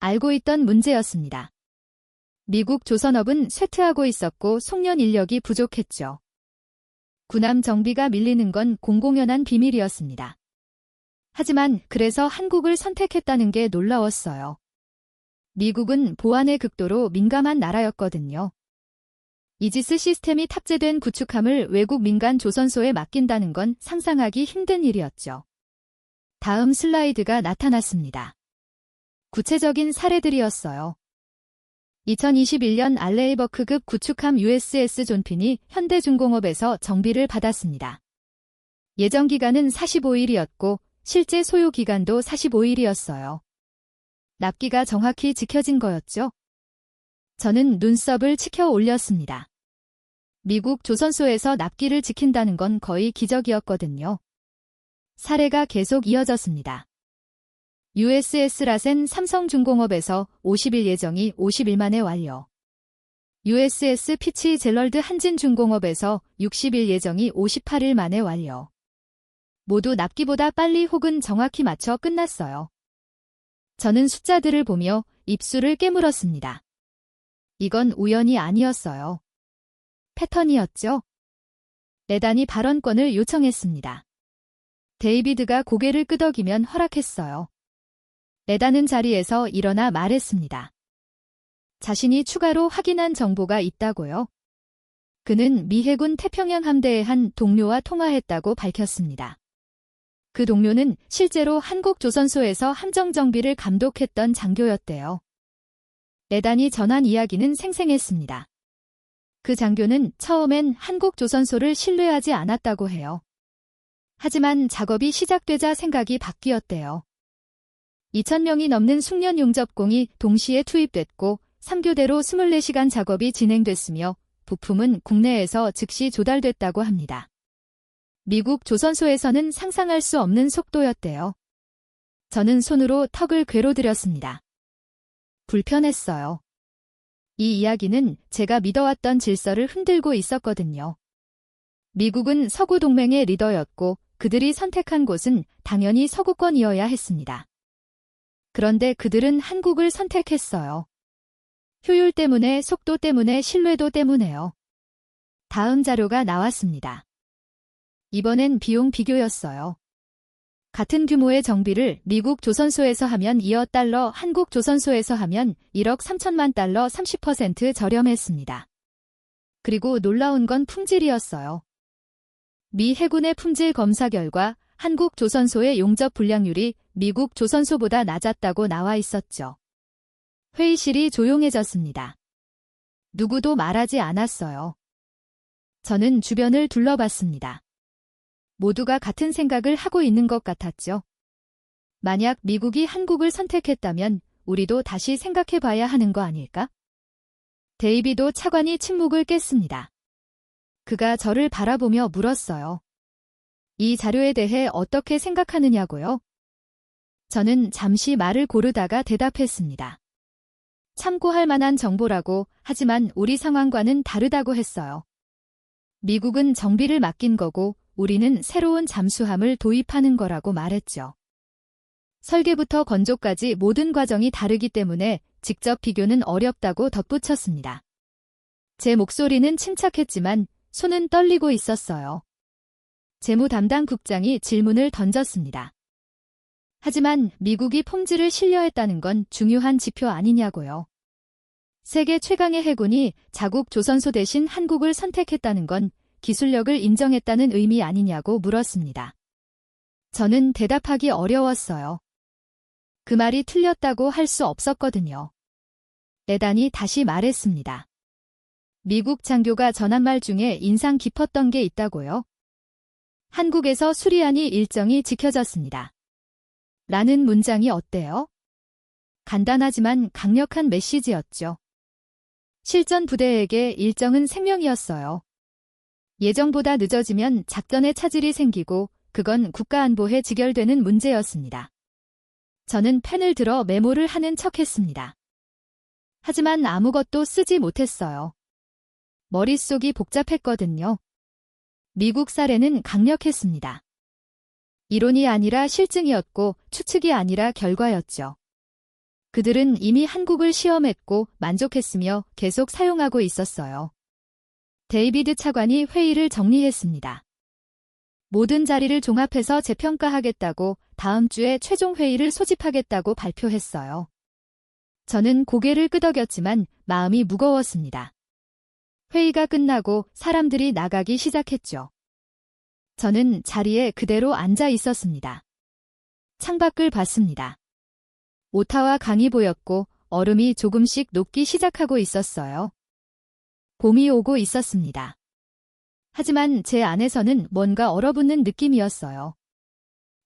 알고 있던 문제였습니다. 미국 조선업은 쇠퇴하고 있었고 송년 인력이 부족했죠. 군함 정비가 밀리는 건 공공연한 비밀이었습니다. 하지만 그래서 한국을 선택했다는 게 놀라웠어요. 미국은 보안에 극도로 민감한 나라였거든요. 이지스 시스템이 탑재된 구축함을 외국 민간 조선소에 맡긴다는 건 상상하기 힘든 일이었죠. 다음 슬라이드가 나타났습니다. 구체적인 사례들이었어요. 2021년 알레이버크급 구축함 USS 존핀이 현대중공업에서 정비를 받았습니다. 예정 기간은 45일이었고 실제 소요 기간도 45일이었어요. 납기가 정확히 지켜진 거였죠. 저는 눈썹을 치켜 올렸습니다. 미국 조선소에서 납기를 지킨다는 건 거의 기적이었거든요. 사례가 계속 이어졌습니다. USS 라센 삼성중공업에서 50일 예정이 50일 만에 완료. USS 피치 제럴드 한진중공업에서 60일 예정이 58일 만에 완료. 모두 납기보다 빨리 혹은 정확히 맞춰 끝났어요. 저는 숫자들을 보며 입술을 깨물었습니다. 이건 우연이 아니었어요. 패턴이었죠. 레단이 발언권을 요청했습니다. 데이비드가 고개를 끄덕이면 허락했어요. 레단은 자리에서 일어나 말했습니다. 자신이 추가로 확인한 정보가 있다고요? 그는 미 해군 태평양 함대의 한 동료와 통화했다고 밝혔습니다. 그 동료는 실제로 한국 조선소에서 함정 정비를 감독했던 장교였대요. 레단이 전한 이야기는 생생했습니다. 그 장교는 처음엔 한국 조선소를 신뢰하지 않았다고 해요. 하지만 작업이 시작되자 생각이 바뀌었대요. 2,000명이 넘는 숙련 용접공이 동시에 투입됐고 3교대로 24시간 작업이 진행됐으며 부품은 국내에서 즉시 조달됐다고 합니다. 미국 조선소에서는 상상할 수 없는 속도였대요. 저는 손으로 턱을 괴로들였습니다. 불편했어요. 이 이야기는 제가 믿어왔던 질서를 흔들고 있었거든요. 미국은 서구 동맹의 리더였고 그들이 선택한 곳은 당연히 서구권이어야 했습니다. 그런데 그들은 한국을 선택했어요. 효율 때문에, 속도 때문에, 신뢰도 때문에요. 다음 자료가 나왔습니다. 이번엔 비용 비교였어요. 같은 규모의 정비를 미국 조선소에서 하면 2억 달러, 한국 조선소에서 하면 1억 3천만 달러 30% 저렴했습니다. 그리고 놀라운 건 품질이었어요. 미 해군의 품질 검사 결과 한국 조선소의 용접 불량률이 미국 조선소보다 낮았다고 나와 있었죠. 회의실이 조용해졌습니다. 누구도 말하지 않았어요. 저는 주변을 둘러봤습니다. 모두가 같은 생각을 하고 있는 것 같았죠. 만약 미국이 한국을 선택했다면 우리도 다시 생각해 봐야 하는 거 아닐까? 데이비도 차관이 침묵을 깼습니다. 그가 저를 바라보며 물었어요. 이 자료에 대해 어떻게 생각하느냐고요? 저는 잠시 말을 고르다가 대답했습니다. 참고할 만한 정보라고, 하지만 우리 상황과는 다르다고 했어요. 미국은 정비를 맡긴 거고 우리는 새로운 잠수함을 도입하는 거라고 말했죠. 설계부터 건조까지 모든 과정이 다르기 때문에 직접 비교는 어렵다고 덧붙였습니다. 제 목소리는 침착했지만 손은 떨리고 있었어요. 재무 담당 국장이 질문을 던졌습니다. 하지만 미국이 품질을 신뢰했다는 건 중요한 지표 아니냐고요. 세계 최강의 해군이 자국 조선소 대신 한국을 선택했다는 건 기술력을 인정했다는 의미 아니냐고 물었습니다. 저는 대답하기 어려웠어요. 그 말이 틀렸다고 할 수 없었거든요. 레단이 다시 말했습니다. 미국 장교가 전한 말 중에 인상 깊었던 게 있다고요? 한국에서 수리하니 일정이 지켜졌습니다. 라는 문장이 어때요? 간단하지만 강력한 메시지였죠. 실전 부대에게 일정은 생명이었어요. 예정보다 늦어지면 작전에 차질이 생기고 그건 국가안보에 직결되는 문제였습니다. 저는 펜을 들어 메모를 하는 척했습니다. 하지만 아무것도 쓰지 못했어요. 머릿속이 복잡했거든요. 미국 사례는 강력했습니다. 이론이 아니라 실증이었고 추측이 아니라 결과였죠. 그들은 이미 한국을 시험했고 만족했으며 계속 사용하고 있었어요. 데이비드 차관이 회의를 정리했습니다. 모든 자리를 종합해서 재평가하겠다고 다음 주에 최종 회의를 소집하겠다고 발표했어요. 저는 고개를 끄덕였지만 마음이 무거웠습니다. 회의가 끝나고 사람들이 나가기 시작했죠. 저는 자리에 그대로 앉아 있었습니다. 창밖을 봤습니다. 오타와 강이 보였고 얼음이 조금씩 녹기 시작하고 있었어요. 봄이 오고 있었습니다. 하지만 제 안에서는 뭔가 얼어붙는 느낌이었어요.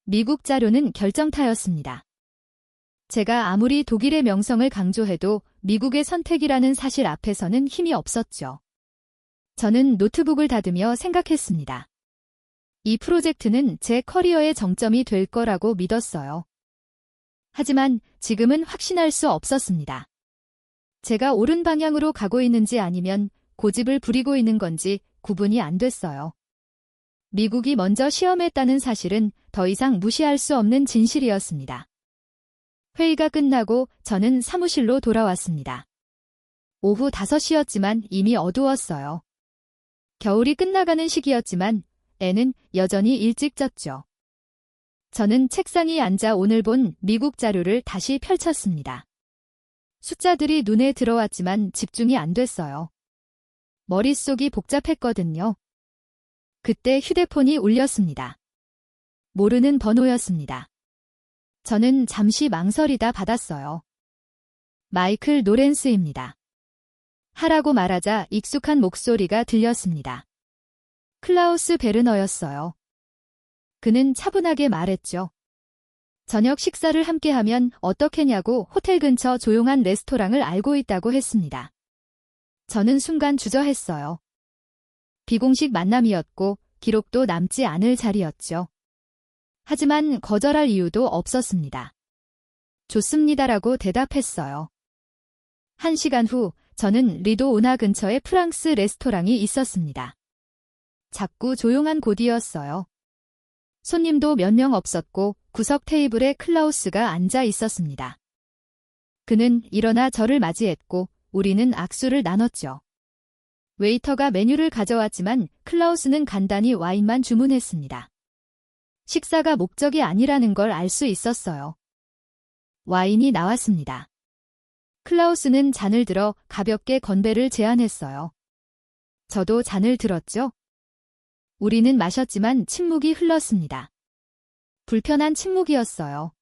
미국 자료는 결정타였습니다. 제가 아무리 독일의 명성을 강조해도 미국의 선택이라는 사실 앞에서는 힘이 없었죠. 저는 노트북을 닫으며 생각했습니다. 이 프로젝트는 제 커리어의 정점이 될 거라고 믿었어요. 하지만 지금은 확신할 수 없었습니다. 제가 옳은 방향으로 가고 있는지 아니면 고집을 부리고 있는 건지 구분이 안 됐어요. 미국이 먼저 시험했다는 사실은 더 이상 무시할 수 없는 진실이었습니다. 회의가 끝나고 저는 사무실로 돌아왔습니다. 오후 5시였지만 이미 어두웠어요. 겨울이 끝나가는 시기였지만 애는 여전히 일찍 잤죠. 저는 책상에 앉아 오늘 본 미국 자료를 다시 펼쳤습니다. 숫자들이 눈에 들어왔지만 집중이 안 됐어요. 머릿속이 복잡했거든요. 그때 휴대폰이 울렸습니다. 모르는 번호였습니다. 저는 잠시 망설이다 받았어요. 마이클 노렌스입니다. 하라고 말하자 익숙한 목소리가 들렸습니다. 클라우스 베르너였어요. 그는 차분하게 말했죠. 저녁 식사를 함께하면 어떻겠냐고 호텔 근처 조용한 레스토랑을 알고 있다고 했습니다. 저는 순간 주저했어요. 비공식 만남이었고 기록도 남지 않을 자리였죠. 하지만 거절할 이유도 없었습니다. 좋습니다라고 대답했어요. 1시간 후 저는 리도 운하 근처에 프랑스 레스토랑이 있었습니다. 작고 조용한 곳이었어요. 손님도 몇 명 없었고 구석 테이블에 클라우스가 앉아 있었습니다. 그는 일어나 저를 맞이했고 우리는 악수를 나눴죠. 웨이터가 메뉴를 가져왔지만 클라우스는 간단히 와인만 주문했습니다. 식사가 목적이 아니라는 걸 알 수 있었어요. 와인이 나왔습니다. 클라우스는 잔을 들어 가볍게 건배를 제안했어요. 저도 잔을 들었죠. 우리는 마셨지만 침묵이 흘렀습니다. 불편한 침묵이었어요.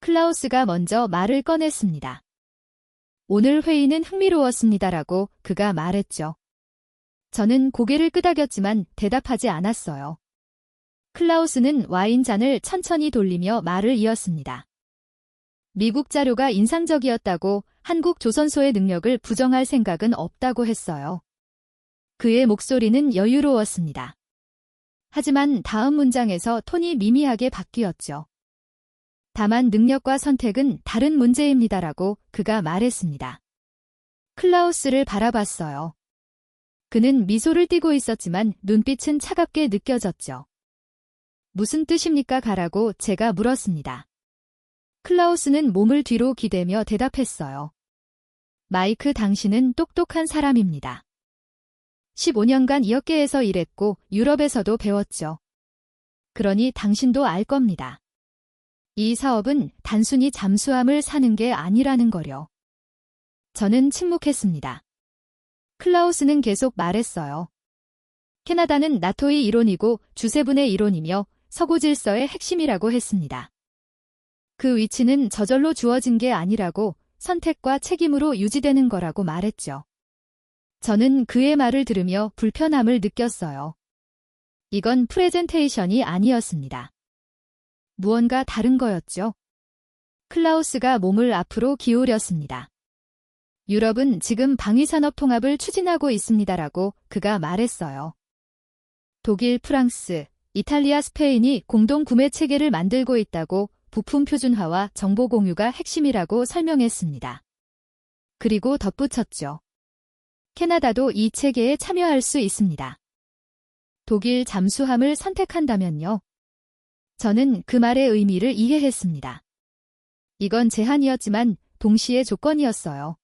클라우스가 먼저 말을 꺼냈습니다. 오늘 회의는 흥미로웠습니다라고 그가 말했죠. 저는 고개를 끄덕였지만 대답하지 않았어요. 클라우스는 와인잔을 천천히 돌리며 말을 이었습니다. 미국 자료가 인상적이었다고 한국 조선소의 능력을 부정할 생각은 없다고 했어요. 그의 목소리는 여유로웠습니다. 하지만 다음 문장에서 톤이 미미하게 바뀌었죠. 다만 능력과 선택은 다른 문제입니다라고 그가 말했습니다. 클라우스를 바라봤어요. 그는 미소를 띠고 있었지만 눈빛은 차갑게 느껴졌죠. 무슨 뜻입니까? 가라고 제가 물었습니다. 클라우스는 몸을 뒤로 기대며 대답했어요. 마이크, 당신은 똑똑한 사람입니다. 15년간 이역계에서 일했고 유럽에서도 배웠죠. 그러니 당신도 알 겁니다. 이 사업은 단순히 잠수함을 사는 게 아니라는 거려. 저는 침묵했습니다. 클라우스는 계속 말했어요. 캐나다는 나토의 이론이고 주세분의 이론이며 서구 질서의 핵심이라고 했습니다. 그 위치는 저절로 주어진 게 아니라고 선택과 책임으로 유지되는 거라고 말했죠. 저는 그의 말을 들으며 불편함을 느꼈어요. 이건 프레젠테이션이 아니었습니다. 무언가 다른 거였죠. 클라우스가 몸을 앞으로 기울였습니다. 유럽은 지금 방위산업 통합을 추진하고 있습니다라고 그가 말했어요. 독일, 프랑스, 이탈리아, 스페인이 공동 구매 체계를 만들고 있다고 부품 표준화와 정보 공유가 핵심이라고 설명했습니다. 그리고 덧붙였죠. 캐나다도 이 체계에 참여할 수 있습니다. 독일 잠수함을 선택한다면요? 저는 그 말의 의미를 이해했습니다. 이건 제한이었지만 동시에 조건이었어요.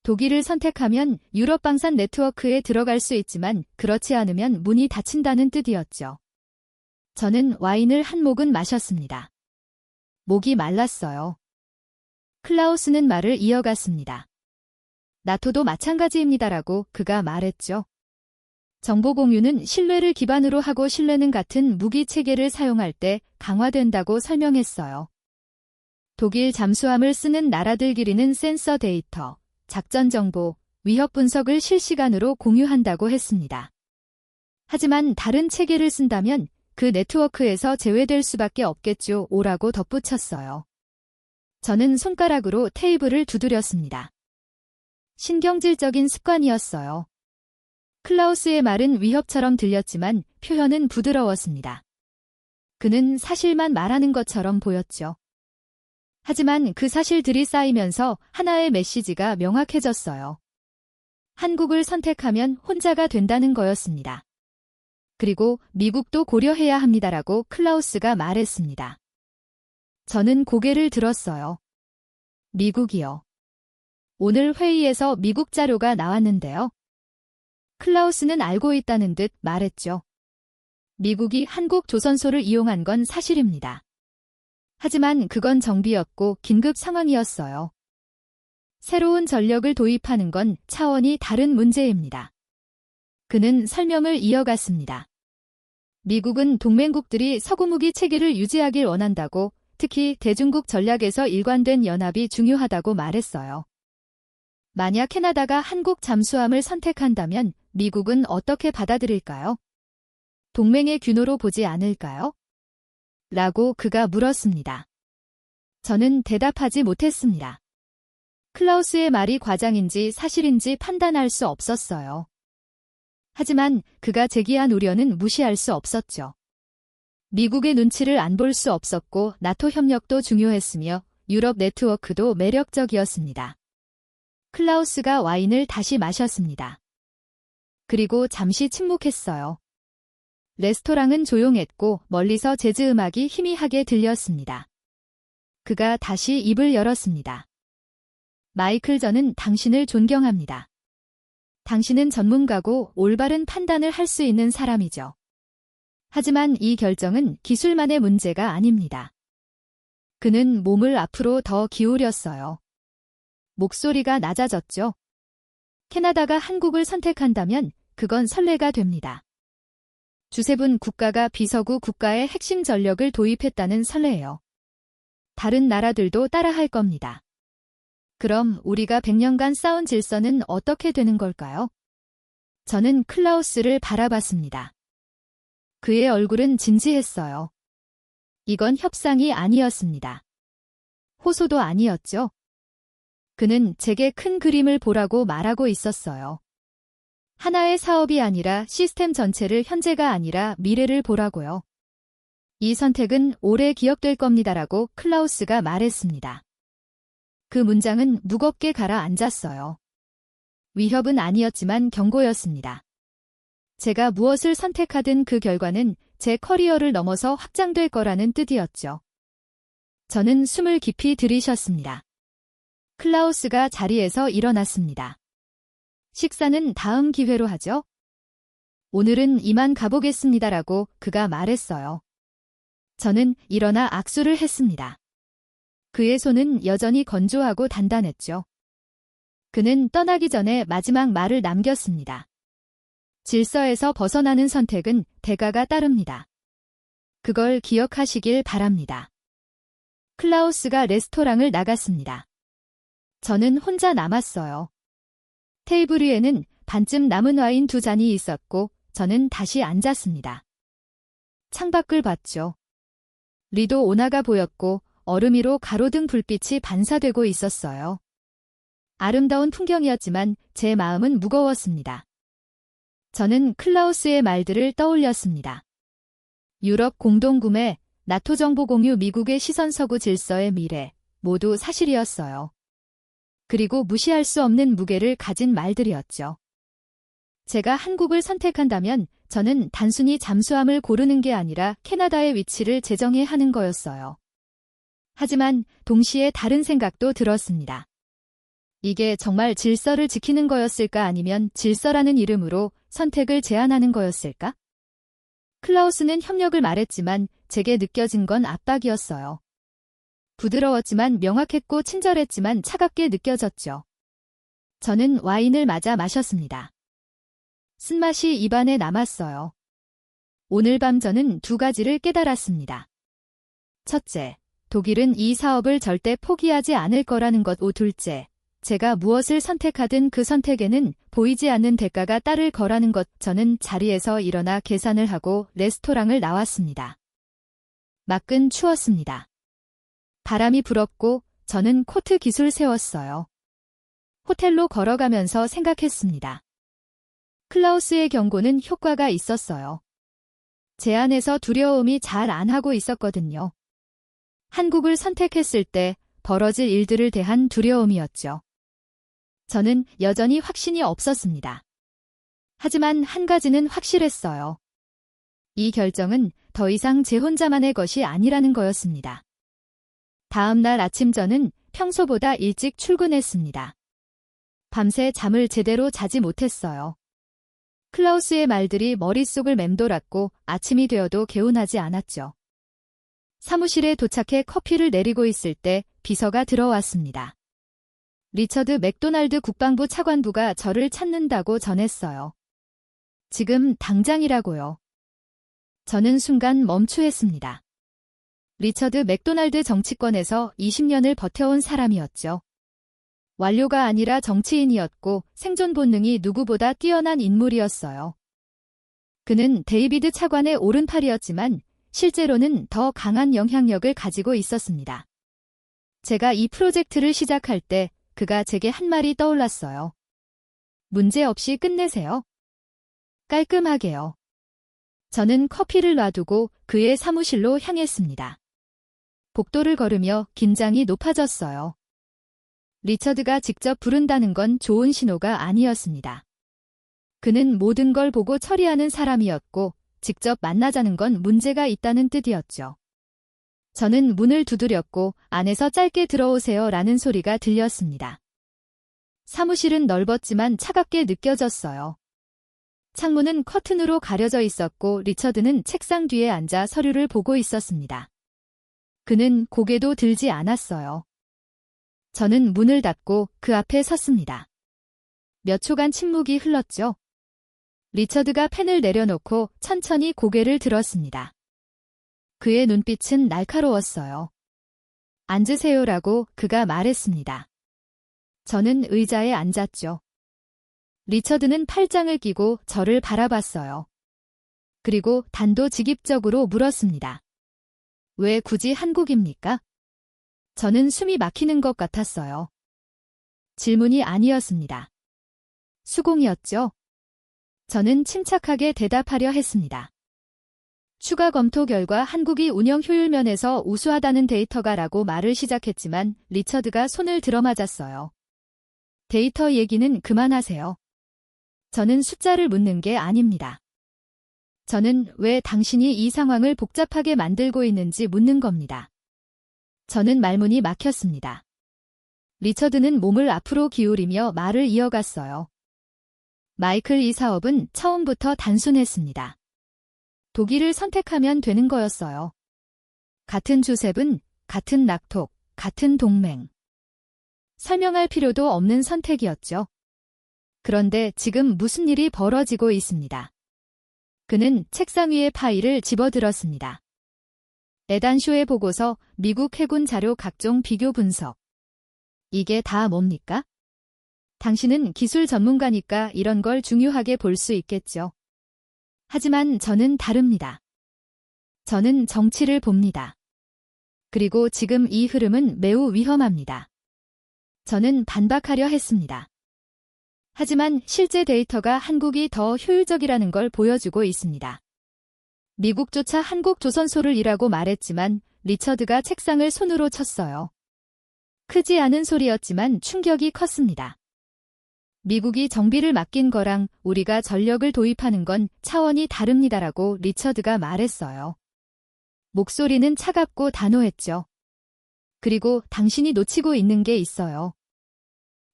독일을 선택하면 유럽 방산 네트워크에 들어갈 수 있지만 그렇지 않으면 문이 닫힌다는 뜻이었죠. 저는 와인을 한 모금 마셨습니다. 목이 말랐어요. 클라우스는 말을 이어갔습니다. 나토도 마찬가지입니다라고 그가 말했죠. 정보 공유는 신뢰를 기반으로 하고 신뢰는 같은 무기 체계를 사용할 때 강화된다고 설명했어요. 독일 잠수함을 쓰는 나라들끼리는 센서 데이터, 작전 정보, 위협 분석을 실시간으로 공유한다고 했습니다. 하지만 다른 체계를 쓴다면 그 네트워크에서 제외될 수밖에 없겠죠. 오라고 덧붙였어요. 저는 손가락으로 테이블을 두드렸습니다. 신경질적인 습관이었어요. 클라우스의 말은 위협처럼 들렸지만 표현은 부드러웠습니다. 그는 사실만 말하는 것처럼 보였죠. 하지만 그 사실들이 쌓이면서 하나의 메시지가 명확해졌어요. 한국을 선택하면 혼자가 된다는 거였습니다. 그리고 미국도 고려해야 합니다라고 클라우스가 말했습니다. 저는 고개를 들었어요. 미국이요. 오늘 회의에서 미국 자료가 나왔는데요. 클라우스는 알고 있다는 듯 말했죠. 미국이 한국 조선소를 이용한 건 사실입니다. 하지만 그건 정비였고 긴급 상황이었어요. 새로운 전력을 도입하는 건 차원이 다른 문제입니다. 그는 설명을 이어갔습니다. 미국은 동맹국들이 서구무기 체계를 유지하길 원한다고, 특히 대중국 전략에서 일관된 연합이 중요하다고 말했어요. 만약 캐나다가 한국 잠수함을 선택한다면 미국은 어떻게 받아들일까요? 동맹의 균호로 보지 않을까요? 라고 그가 물었습니다. 저는 대답하지 못했습니다. 클라우스의 말이 과장인지 사실인지 판단할 수 없었어요. 하지만 그가 제기한 우려는 무시할 수 없었죠. 미국의 눈치를 안 볼 수 없었고 나토 협력도 중요했으며 유럽 네트워크도 매력적이었습니다. 클라우스가 와인을 다시 마셨습니다. 그리고 잠시 침묵했어요. 레스토랑은 조용했고 멀리서 재즈 음악이 희미하게 들렸습니다. 그가 다시 입을 열었습니다. 마이클, 저는 당신을 존경합니다. 당신은 전문가고 올바른 판단을 할 수 있는 사람이죠. 하지만 이 결정은 기술만의 문제가 아닙니다. 그는 몸을 앞으로 더 기울였어요. 목소리가 낮아졌죠. 캐나다가 한국을 선택한다면 그건 선례가 됩니다. 주세분 국가가 비서구 국가의 핵심 전력을 도입했다는 선례예요. 다른 나라들도 따라할 겁니다. 그럼 우리가 100년간 쌓은 질서는 어떻게 되는 걸까요? 저는 클라우스를 바라봤습니다. 그의 얼굴은 진지했어요. 이건 협상이 아니었습니다. 호소도 아니었죠. 그는 제게 큰 그림을 보라고 말하고 있었어요. 하나의 사업이 아니라 시스템 전체를, 현재가 아니라 미래를 보라고요. 이 선택은 오래 기억될 겁니다라고 클라우스가 말했습니다. 그 문장은 무겁게 가라앉았어요. 위협은 아니었지만 경고였습니다. 제가 무엇을 선택하든 그 결과는 제 커리어를 넘어서 확장될 거라는 뜻이었죠. 저는 숨을 깊이 들이쉬었습니다. 클라우스가 자리에서 일어났습니다. 식사는 다음 기회로 하죠? 오늘은 이만 가보겠습니다라고 그가 말했어요. 저는 일어나 악수를 했습니다. 그의 손은 여전히 건조하고 단단했죠. 그는 떠나기 전에 마지막 말을 남겼습니다. 질서에서 벗어나는 선택은 대가가 따릅니다. 그걸 기억하시길 바랍니다. 클라우스가 레스토랑을 나갔습니다. 저는 혼자 남았어요. 테이블 위에는 반쯤 남은 와인 2잔이 있었고 저는 다시 앉았습니다. 창밖을 봤죠. 리도 오나가 보였고 얼음 위로 가로등 불빛이 반사되고 있었어요. 아름다운 풍경이었지만 제 마음은 무거웠습니다. 저는 클라우스의 말들을 떠올렸습니다. 유럽 공동구매, 나토 정보 공유, 미국의 시선, 서구 질서의 미래, 모두 사실이었어요. 그리고 무시할 수 없는 무게를 가진 말들이었죠. 제가 한국을 선택한다면 저는 단순히 잠수함을 고르는 게 아니라 캐나다의 위치를 제정해야 하는 거였어요. 하지만 동시에 다른 생각도 들었습니다. 이게 정말 질서를 지키는 거였을까, 아니면 질서라는 이름으로 선택을 제한하는 거였을까? 클라우스는 협력을 말했지만 제게 느껴진 건 압박이었어요. 부드러웠지만 명확했고 친절했지만 차갑게 느껴졌죠. 저는 와인을 맞아 마셨습니다. 쓴맛이 입안에 남았어요. 오늘 밤 저는 두 가지를 깨달았습니다. 첫째, 독일은 이 사업을 절대 포기하지 않을 거라는 것. 둘째, 제가 무엇을 선택하든 그 선택에는 보이지 않는 대가가 따를 거라는 것. 저는 자리에서 일어나 계산을 하고 레스토랑을 나왔습니다. 밖은 추웠습니다. 바람이 불었고 저는 코트 깃을 세웠어요. 호텔로 걸어가면서 생각했습니다. 클라우스의 경고는 효과가 있었어요. 제 안에서 두려움이 잘 안 하고 있었거든요. 한국을 선택했을 때 벌어질 일들을 대한 두려움이었죠. 저는 여전히 확신이 없었습니다. 하지만 한 가지는 확실했어요. 이 결정은 더 이상 제 혼자만의 것이 아니라는 거였습니다. 다음 날 아침 저는 평소보다 일찍 출근했습니다. 밤새 잠을 제대로 자지 못했어요. 클라우스의 말들이 머릿속을 맴돌았고 아침이 되어도 개운하지 않았죠. 사무실에 도착해 커피를 내리고 있을 때 비서가 들어왔습니다. 리처드 맥도날드 국방부 차관부가 저를 찾는다고 전했어요. 지금 당장이라고요. 저는 순간 멈추했습니다. 리처드 맥도날드 정치권에서 20년을 버텨온 사람이었죠. 완료가 아니라 정치인이었고 생존 본능이 누구보다 뛰어난 인물이었어요. 그는 데이비드 차관의 오른팔이었지만 실제로는 더 강한 영향력을 가지고 있었습니다. 제가 이 프로젝트를 시작할 때 그가 제게 한 말이 떠올랐어요. 문제 없이 끝내세요. 깔끔하게요. 저는 커피를 놔두고 그의 사무실로 향했습니다. 복도를 걸으며 긴장이 높아졌어요. 리처드가 직접 부른다는 건 좋은 신호가 아니었습니다. 그는 모든 걸 보고 처리하는 사람이었고 직접 만나자는 건 문제가 있다는 뜻이었죠. 저는 문을 두드렸고 안에서 짧게 들어오세요 라는 소리가 들렸습니다. 사무실은 넓었지만 차갑게 느껴졌어요. 창문은 커튼으로 가려져 있었고 리처드는 책상 뒤에 앉아 서류를 보고 있었습니다. 그는 고개도 들지 않았어요. 저는 문을 닫고 그 앞에 섰습니다. 몇 초간 침묵이 흘렀죠. 리처드가 펜을 내려놓고 천천히 고개를 들었습니다. 그의 눈빛은 날카로웠어요. 앉으세요라고 그가 말했습니다. 저는 의자에 앉았죠. 리처드는 팔짱을 끼고 저를 바라봤어요. 그리고 단도직입적으로 물었습니다. 왜 굳이 한국입니까? 저는 숨이 막히는 것 같았어요. 질문이 아니었습니다. 수공이었죠. 저는 침착하게 대답하려 했습니다. 추가 검토 결과 한국이 운영 효율 면에서 우수하다는 데이터가 라고 말을 시작했지만 리처드가 손을 들어맞았어요. 데이터 얘기는 그만하세요. 저는 숫자를 묻는 게 아닙니다. 저는 왜 당신이 이 상황을 복잡하게 만들고 있는지 묻는 겁니다. 저는 말문이 막혔습니다. 리처드는 몸을 앞으로 기울이며 말을 이어갔어요. 마이클, 이 사업은 처음부터 단순했습니다. 독일을 선택하면 되는 거였어요. 같은 조셉은, 같은 낙톡, 같은 동맹. 설명할 필요도 없는 선택이었죠. 그런데 지금 무슨 일이 벌어지고 있습니다. 그는 책상 위에 파일을 집어들었습니다. 에단쇼의 보고서, 미국 해군 자료, 각종 비교 분석. 이게 다 뭡니까? 당신은 기술 전문가니까 이런 걸 중요하게 볼 수 있겠죠. 하지만 저는 다릅니다. 저는 정치를 봅니다. 그리고 지금 이 흐름은 매우 위험합니다. 저는 반박하려 했습니다. 하지만 실제 데이터가 한국이 더 효율적이라는 걸 보여주고 있습니다. 미국조차 한국 조선소를 이라고 말했지만 리처드가 책상을 손으로 쳤어요. 크지 않은 소리였지만 충격이 컸습니다. 미국이 정비를 맡긴 거랑 우리가 전력을 도입하는 건 차원이 다릅니다라고 리처드가 말했어요. 목소리는 차갑고 단호했죠. 그리고 당신이 놓치고 있는 게 있어요.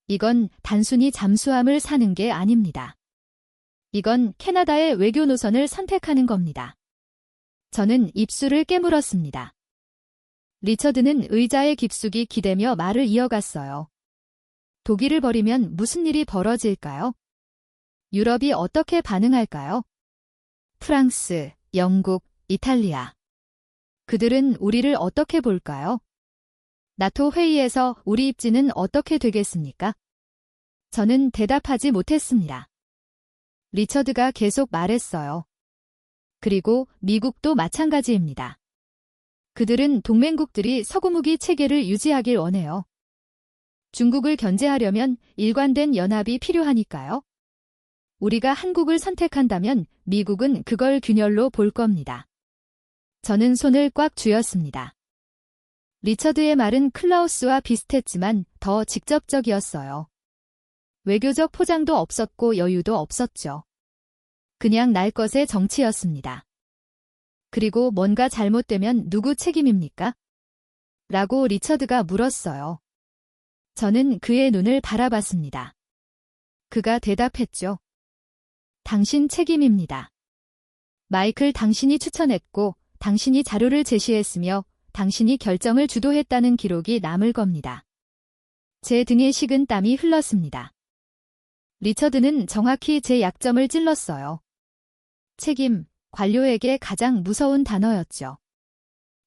이건 단순히 잠수함을 사는 게 아닙니다. 이건 캐나다의 외교 노선을 선택하는 겁니다. 저는 입술을 깨물었습니다. 리처드는 의자에 깊숙이 기대며 말을 이어갔어요. 독일을 버리면 무슨 일이 벌어질까요? 유럽이 어떻게 반응할까요? 프랑스, 영국, 이탈리아. 그들은 우리를 어떻게 볼까요? 나토 회의에서 우리 입지는 어떻게 되겠습니까? 저는 대답하지 못했습니다. 리처드가 계속 말했어요. 그리고 미국도 마찬가지입니다. 그들은 동맹국들이 서구무기 체계를 유지하길 원해요. 중국을 견제하려면 일관된 연합이 필요하니까요. 우리가 한국을 선택한다면 미국은 그걸 균열로 볼 겁니다. 저는 손을 꽉 쥐었습니다. 리처드의 말은 클라우스와 비슷했지만 더 직접적이었어요. 외교적 포장도 없었고 여유도 없었죠. 그냥 날 것의 정치였습니다. 그리고 뭔가 잘못되면 누구 책임입니까? 라고 리처드가 물었어요. 저는 그의 눈을 바라봤습니다. 그가 대답했죠. 당신 책임입니다. 마이클, 당신이 추천했고 당신이 자료를 제시했으며 당신이 결정을 주도했다는 기록이 남을 겁니다. 제 등에 식은 땀이 흘렀습니다. 리처드는 정확히 제 약점을 찔렀어요. 책임, 관료에게 가장 무서운 단어였죠.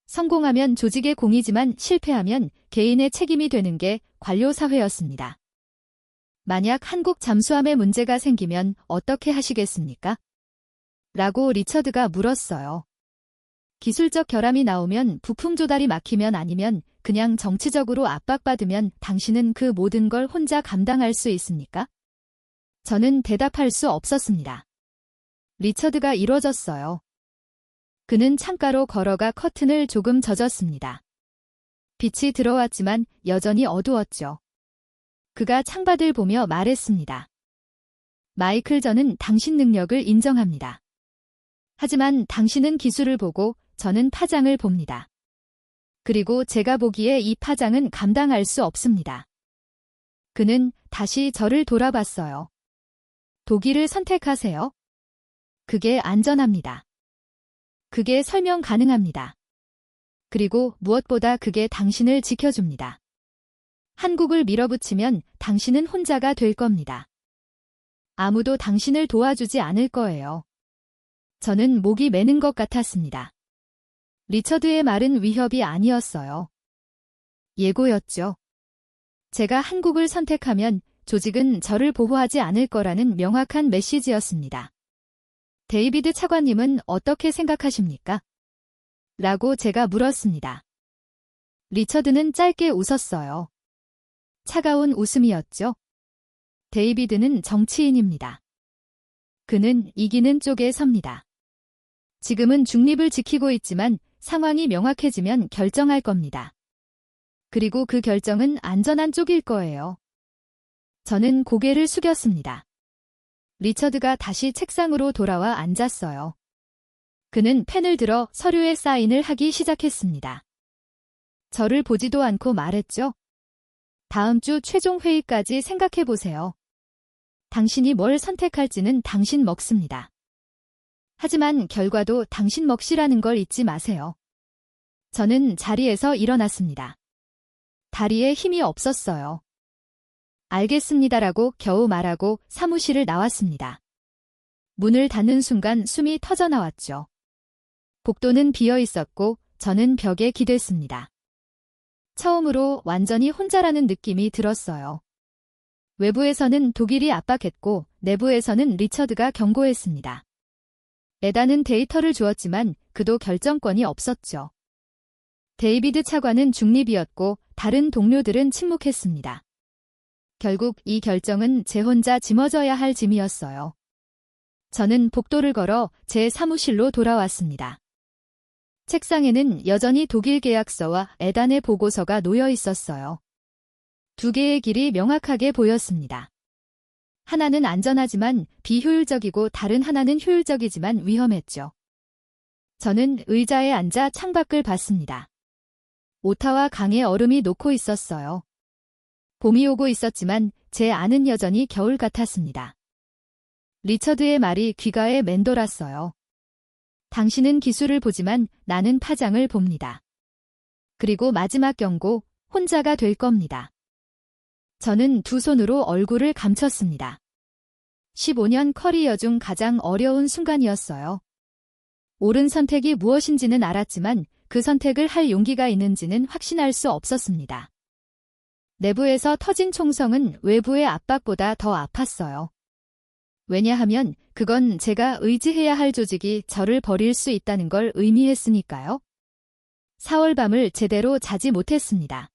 성공하면 조직의 공이지만 실패하면 개인의 책임이 되는 게 관료 사회였습니다. 만약 한국 잠수함에 문제가 생기면 어떻게 하시겠습니까? 라고 리처드가 물었어요. 기술적 결함이 나오면 부품 조달이 막히면 아니면 그냥 정치적으로 압박받으면 당신은 그 모든 걸 혼자 감당할 수 있습니까? 저는 대답할 수 없었습니다. 리처드가 일어섰어요. 그는 창가로 걸어가 커튼을 조금 젖었습니다. 빛이 들어왔지만 여전히 어두웠죠. 그가 창밖을 보며 말했습니다. 마이클, 저는 당신 능력을 인정합니다. 하지만 당신은 기술을 보고 저는 파장을 봅니다. 그리고 제가 보기에 이 파장은 감당할 수 없습니다. 그는 다시 저를 돌아봤어요. 독일을 선택하세요. 그게 안전합니다. 그게 설명 가능합니다. 그리고 무엇보다 그게 당신을 지켜줍니다. 한국을 밀어붙이면 당신은 혼자가 될 겁니다. 아무도 당신을 도와주지 않을 거예요. 저는 목이 메는 것 같았습니다. 리처드의 말은 위협이 아니었어요. 예고였죠. 제가 한국을 선택하면 조직은 저를 보호하지 않을 거라는 명확한 메시지였습니다. 데이비드 차관님은 어떻게 생각하십니까? 라고 제가 물었습니다. 리처드는 짧게 웃었어요. 차가운 웃음이었죠. 데이비드는 정치인입니다. 그는 이기는 쪽에 섭니다. 지금은 중립을 지키고 있지만 상황이 명확해지면 결정할 겁니다. 그리고 그 결정은 안전한 쪽일 거예요. 저는 고개를 숙였습니다. 리처드가 다시 책상으로 돌아와 앉았어요. 그는 펜을 들어 서류에 사인을 하기 시작했습니다. 저를 보지도 않고 말했죠. 다음 주 최종 회의까지 생각해 보세요. 당신이 뭘 선택할지는 당신 몫입니다. 하지만 결과도 당신 몫이라는 걸 잊지 마세요. 저는 자리에서 일어났습니다. 다리에 힘이 없었어요. 알겠습니다라고 겨우 말하고 사무실을 나왔습니다. 문을 닫는 순간 숨이 터져나왔죠. 복도는 비어 있었고 저는 벽에 기댔습니다. 처음으로 완전히 혼자라는 느낌이 들었어요. 외부에서는 독일이 압박했고 내부에서는 리처드가 경고했습니다. 에다는 데이터를 주었지만 그도 결정권이 없었죠. 데이비드 차관은 중립이었고 다른 동료들은 침묵했습니다. 결국 이 결정은 제 혼자 짊어져야 할 짐이었어요. 저는 복도를 걸어 제 사무실로 돌아왔습니다. 책상에는 여전히 독일 계약서와 에단의 보고서가 놓여 있었어요. 두 개의 길이 명확하게 보였습니다. 하나는 안전하지만 비효율적이고 다른 하나는 효율적이지만 위험했죠. 저는 의자에 앉아 창밖을 봤습니다. 오타와 강의 얼음이 녹고 있었어요. 봄이 오고 있었지만 제 안은 여전히 겨울 같았습니다. 리처드의 말이 귀가에 맴돌았어요. 당신은 기술을 보지만 나는 파장을 봅니다. 그리고 마지막 경고, 혼자가 될 겁니다. 저는 두 손으로 얼굴을 감췄습니다. 15년 커리어 중 가장 어려운 순간이었어요. 옳은 선택이 무엇인지는 알았지만 그 선택을 할 용기가 있는지는 확신할 수 없었습니다. 내부에서 터진 총성은 외부의 압박보다 더 아팠어요. 왜냐하면 그건 제가 의지해야 할 조직이 저를 버릴 수 있다는 걸 의미했으니까요. 4월 밤을 제대로 자지 못했습니다.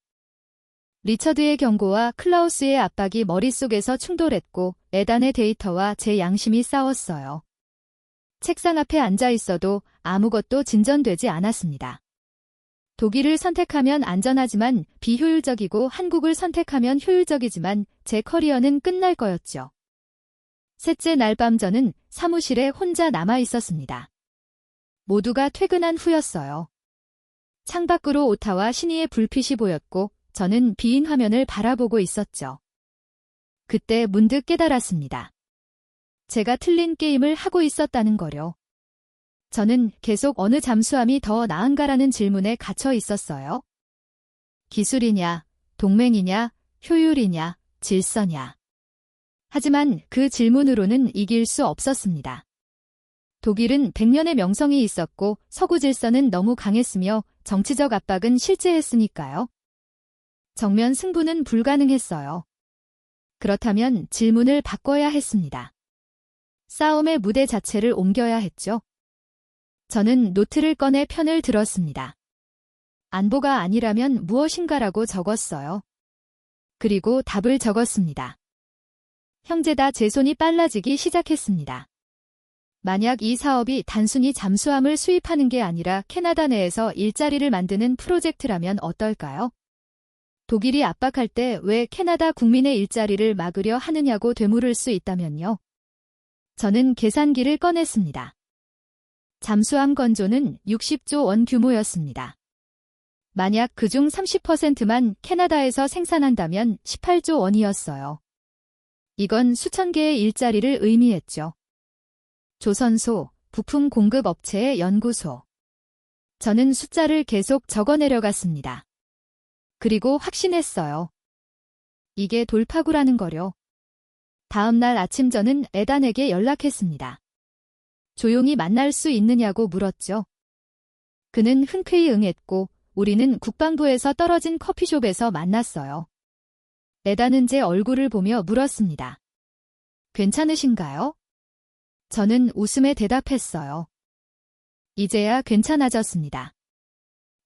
리처드의 경고와 클라우스의 압박이 머릿속에서 충돌했고 에단의 데이터와 제 양심이 싸웠어요. 책상 앞에 앉아 있어도 아무것도 진전되지 않았습니다. 독일을 선택하면 안전하지만 비효율적이고 한국을 선택하면 효율적이지만 제 커리어는 끝날 거였죠. 셋째 날 밤 저는 사무실에 혼자 남아 있었습니다. 모두가 퇴근한 후였어요. 창밖으로 오타와 신이의 불빛이 보였고 저는 비인 화면을 바라보고 있었죠. 그때 문득 깨달았습니다. 제가 틀린 게임을 하고 있었다는 거요. 저는 계속 어느 잠수함이 더 나은가라는 질문에 갇혀 있었어요. 기술이냐, 동맹이냐, 효율이냐, 질서냐. 하지만 그 질문으로는 이길 수 없었습니다. 독일은 100년의 명성이 있었고 서구 질서는 너무 강했으며 정치적 압박은 실제했으니까요. 정면 승부는 불가능했어요. 그렇다면 질문을 바꿔야 했습니다. 싸움의 무대 자체를 옮겨야 했죠. 저는 노트를 꺼내 편을 들었습니다. 안보가 아니라면 무엇인가라고 적었어요. 그리고 답을 적었습니다. 형제다. 제 손이 빨라지기 시작했습니다. 만약 이 사업이 단순히 잠수함을 수입하는 게 아니라 캐나다 내에서 일자리를 만드는 프로젝트라면 어떨까요? 독일이 압박할 때 왜 캐나다 국민의 일자리를 막으려 하느냐고 되물을 수 있다면요. 저는 계산기를 꺼냈습니다. 잠수함 건조는 60조 원 규모였습니다. 만약 그중 30%만 캐나다에서 생산한다면 18조 원이었어요. 이건 수천 개의 일자리를 의미했죠. 조선소, 부품 공급 업체의 연구소. 저는 숫자를 계속 적어내려갔습니다. 그리고 확신했어요. 이게 돌파구라는 거요. 다음 날 아침 저는 에단에게 연락했습니다. 조용히 만날 수 있느냐고 물었죠. 그는 흔쾌히 응했고 우리는 국방부에서 떨어진 커피숍에서 만났어요. 에단은 제 얼굴을 보며 물었습니다. 괜찮으신가요? 저는 웃음에 대답했어요. 이제야 괜찮아졌습니다.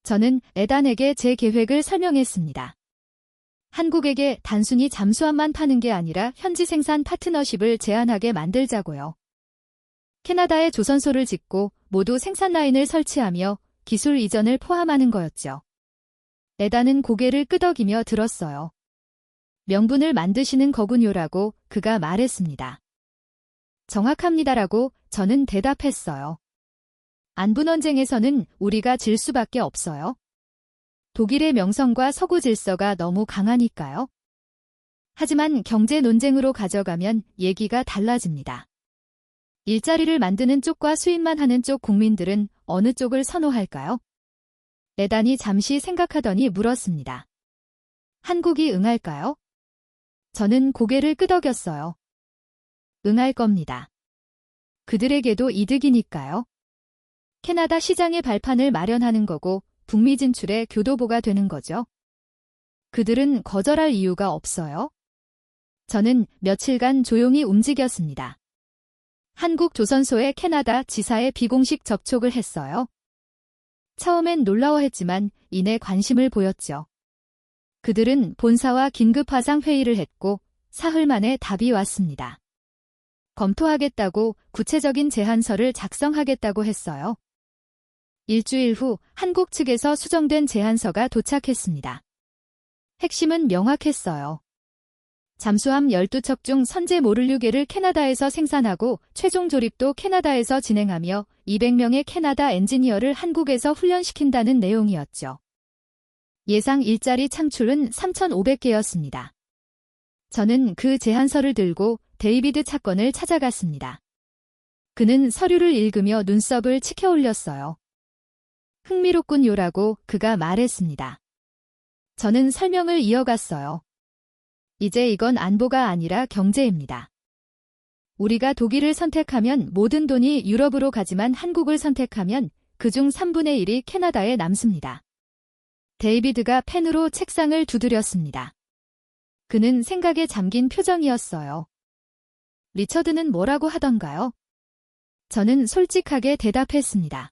저는 에단에게 제 계획을 설명했습니다. 한국에게 단순히 잠수함만 파는 게 아니라 현지 생산 파트너십을 제안하게 만들자고요. 캐나다에 조선소를 짓고 모두 생산 라인을 설치하며 기술 이전을 포함하는 거였죠. 에단은 고개를 끄덕이며 들었어요. 명분을 만드시는 거군요라고 그가 말했습니다. 정확합니다라고 저는 대답했어요. 안분언쟁에서는 우리가 질 수밖에 없어요. 독일의 명성과 서구 질서가 너무 강하니까요. 하지만 경제 논쟁으로 가져가면 얘기가 달라집니다. 일자리를 만드는 쪽과 수입만 하는 쪽 국민들은 어느 쪽을 선호할까요? 에단이 잠시 생각하더니 물었습니다. 한국이 응할까요? 저는 고개를 끄덕였어요. 응할 겁니다. 그들에게도 이득이니까요. 캐나다 시장의 발판을 마련하는 거고 북미 진출의 교도보가 되는 거죠. 그들은 거절할 이유가 없어요. 저는 며칠간 조용히 움직였습니다. 한국 조선소의 캐나다 지사에 비공식 접촉을 했어요. 처음엔 놀라워했지만 이내 관심을 보였죠. 그들은 본사와 긴급 화상 회의를 했고 사흘 만에 답이 왔습니다. 검토하겠다고 구체적인 제안서를 작성하겠다고 했어요. 일주일 후 한국 측에서 수정된 제안서가 도착했습니다. 핵심은 명확했어요. 잠수함 12척 중 선제 모를류계를 캐나다에서 생산하고 최종 조립도 캐나다에서 진행하며 200명의 캐나다 엔지니어를 한국에서 훈련시킨다는 내용이었죠. 예상 일자리 창출은 3,500개였습니다. 저는 그 제안서를 들고 데이비드 차관을 찾아갔습니다. 그는 서류를 읽으며 눈썹을 치켜 올렸어요. 흥미롭군요라고 그가 말했습니다. 저는 설명을 이어갔어요. 이제 이건 안보가 아니라 경제입니다. 우리가 독일을 선택하면 모든 돈이 유럽으로 가지만 한국을 선택하면 그중 3분의 1이 캐나다에 남습니다. 데이비드가 펜으로 책상을 두드렸습니다. 그는 생각에 잠긴 표정이었어요. 리처드는 뭐라고 하던가요? 저는 솔직하게 대답했습니다.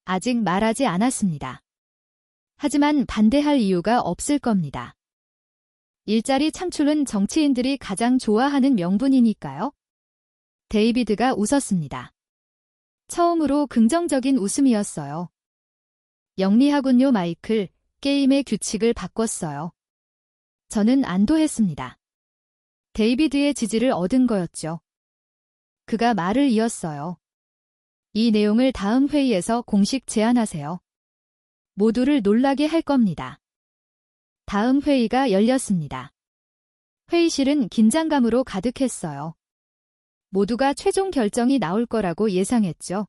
아직 말하지 않았습니다. 하지만 반대할 이유가 없을 겁니다. 일자리 창출은 정치인들이 가장 좋아하는 명분이니까요. 데이비드가 웃었습니다. 처음으로 긍정적인 웃음이었어요. 영리하군요, 마이클. 게임의 규칙을 바꿨어요. 저는 안도했습니다. 데이비드의 지지를 얻은 거였죠. 그가 말을 이었어요. 이 내용을 다음 회의에서 공식 제안하세요. 모두를 놀라게 할 겁니다. 다음 회의가 열렸습니다. 회의실은 긴장감으로 가득했어요. 모두가 최종 결정이 나올 거라고 예상했죠.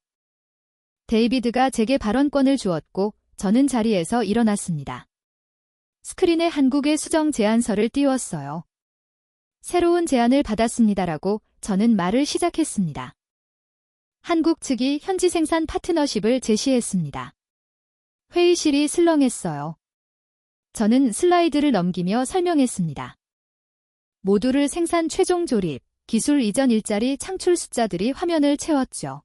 데이비드가 제게 발언권을 주었고 저는 자리에서 일어났습니다. 스크린에 한국의 수정 제안서를 띄웠어요. 새로운 제안을 받았습니다라고 저는 말을 시작했습니다. 한국 측이 현지 생산 파트너십을 제시했습니다. 회의실이 슬렁했어요. 저는 슬라이드를 넘기며 설명했습니다. 모듈을 생산 최종 조립, 기술 이전 일자리 창출 숫자들이 화면을 채웠죠.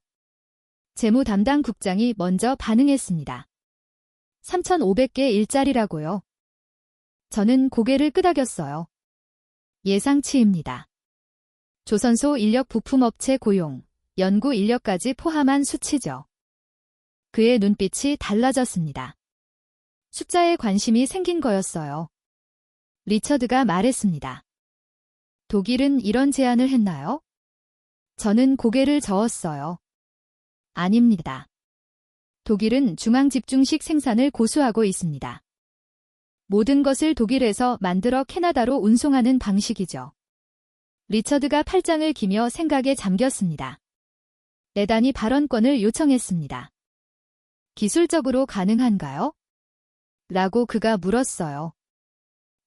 재무 담당 국장이 먼저 반응했습니다. 3,500개 일자리라고요. 저는 고개를 끄덕였어요. 예상치입니다. 조선소 인력 부품업체 고용, 연구 인력까지 포함한 수치죠. 그의 눈빛이 달라졌습니다. 숫자에 관심이 생긴 거였어요. 리처드가 말했습니다. 독일은 이런 제안을 했나요? 저는 고개를 저었어요. 아닙니다. 독일은 중앙집중식 생산을 고수하고 있습니다. 모든 것을 독일에서 만들어 캐나다로 운송하는 방식이죠. 리처드가 팔짱을 끼며 생각에 잠겼습니다. 에단이 발언권을 요청했습니다. 기술적으로 가능한가요? 라고 그가 물었어요.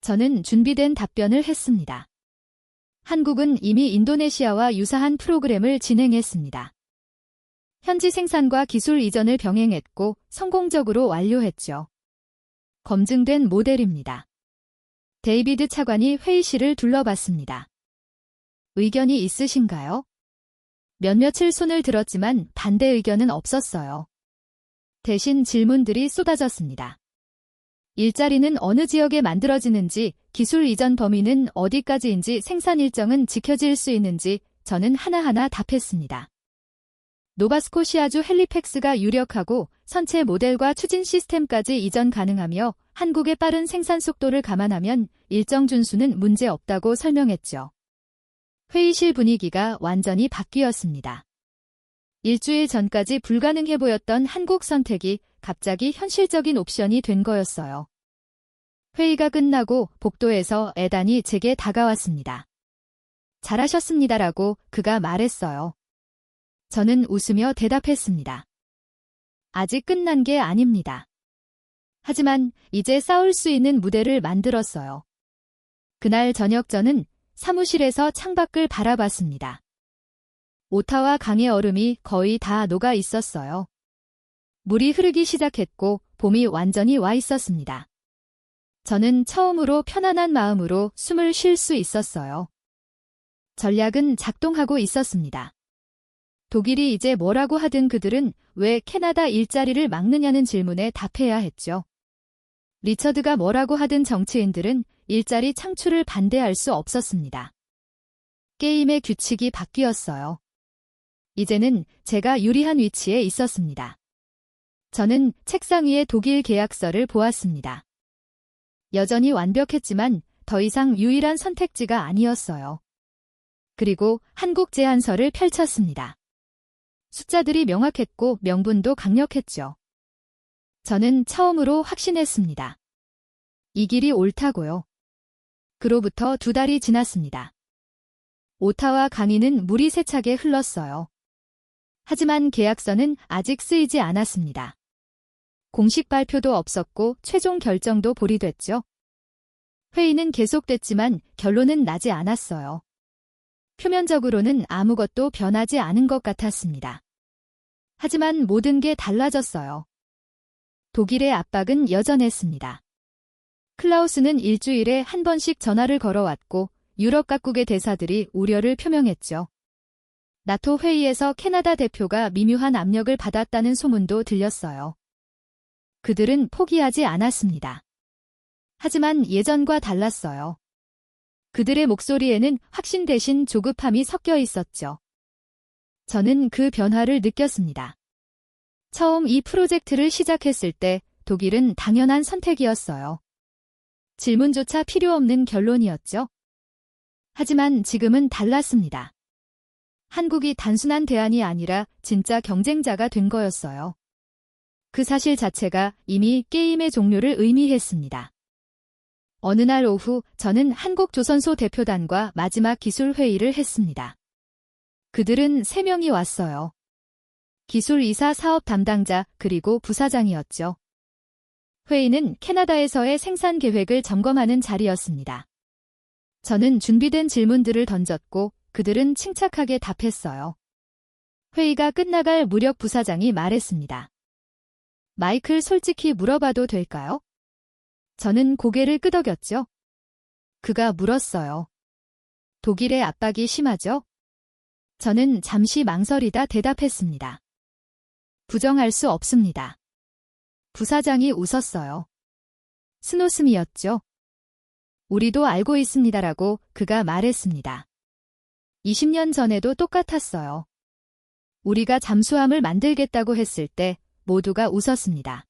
저는 준비된 답변을 했습니다. 한국은 이미 인도네시아와 유사한 프로그램을 진행했습니다. 현지 생산과 기술 이전을 병행했고 성공적으로 완료했죠. 검증된 모델입니다. 데이비드 차관이 회의실을 둘러봤습니다. 의견이 있으신가요? 몇몇을 손을 들었지만 반대 의견은 없었어요. 대신 질문들이 쏟아졌습니다. 일자리는 어느 지역에 만들어지는지, 기술 이전 범위는 어디까지인지, 생산 일정은 지켜질 수 있는지 저는 하나하나 답했습니다. 노바스코시아주 헬리팩스가 유력하고 선체 모델과 추진 시스템까지 이전 가능하며 한국의 빠른 생산 속도를 감안하면 일정 준수는 문제 없다고 설명했죠. 회의실 분위기가 완전히 바뀌었습니다. 일주일 전까지 불가능해 보였던 한국 선택이 갑자기 현실적인 옵션이 된 거였어요. 회의가 끝나고 복도에서 에단이 제게 다가왔습니다. 잘하셨습니다라고 그가 말했어요. 저는 웃으며 대답했습니다. 아직 끝난 게 아닙니다. 하지만 이제 싸울 수 있는 무대를 만들었어요. 그날 저녁 저는 사무실에서 창밖을 바라봤습니다. 오타와 강의 얼음이 거의 다 녹아 있었어요. 물이 흐르기 시작했고 봄이 완전히 와 있었습니다. 저는 처음으로 편안한 마음으로 숨을 쉴 수 있었어요. 전략은 작동하고 있었습니다. 독일이 이제 뭐라고 하든 그들은 왜 캐나다 일자리를 막느냐는 질문에 답해야 했죠. 리처드가 뭐라고 하든 정치인들은 일자리 창출을 반대할 수 없었습니다. 게임의 규칙이 바뀌었어요. 이제는 제가 유리한 위치에 있었습니다. 저는 책상 위에 독일 계약서를 보았습니다. 여전히 완벽했지만 더 이상 유일한 선택지가 아니었어요. 그리고 한국 제안서를 펼쳤습니다. 숫자들이 명확했고 명분도 강력했죠. 저는 처음으로 확신했습니다. 이 길이 옳다고요. 그로부터 2달이 지났습니다. 오타와 강의는 물이 세차게 흘렀어요. 하지만 계약서는 아직 쓰이지 않았습니다. 공식 발표도 없었고 최종 결정도 보리됐죠. 회의는 계속됐지만 결론은 나지 않았어요. 표면적으로는 아무것도 변하지 않은 것 같았습니다. 하지만 모든 게 달라졌어요. 독일의 압박은 여전했습니다. 클라우스는 일주일에 한 번씩 전화를 걸어왔고 유럽 각국의 대사들이 우려를 표명했죠. 나토 회의에서 캐나다 대표가 미묘한 압력을 받았다는 소문도 들렸어요. 그들은 포기하지 않았습니다. 하지만 예전과 달랐어요. 그들의 목소리에는 확신 대신 조급함이 섞여 있었죠. 저는 그 변화를 느꼈습니다. 처음 이 프로젝트를 시작했을 때 독일은 당연한 선택이었어요. 질문조차 필요 없는 결론이었죠. 하지만 지금은 달랐습니다. 한국이 단순한 대안이 아니라 진짜 경쟁자가 된 거였어요. 그 사실 자체가 이미 게임의 종료를 의미했습니다. 어느 날 오후 저는 한국조선소 대표단과 마지막 기술 회의를 했습니다. 그들은 3명이 왔어요. 기술이사 사업 담당자 그리고 부사장이었죠. 회의는 캐나다에서의 생산 계획을 점검하는 자리였습니다. 저는 준비된 질문들을 던졌고 그들은 침착하게 답했어요. 회의가 끝나갈 무렵 부사장이 말했습니다. 마이클, 솔직히 물어봐도 될까요? 저는 고개를 끄덕였죠. 그가 물었어요. 독일의 압박이 심하죠? 저는 잠시 망설이다 대답했습니다. 부정할 수 없습니다. 부사장이 웃었어요. 스노스미였죠. 우리도 알고 있습니다라고 그가 말했습니다. 20년 전에도 똑같았어요. 우리가 잠수함을 만들겠다고 했을 때 모두가 웃었습니다.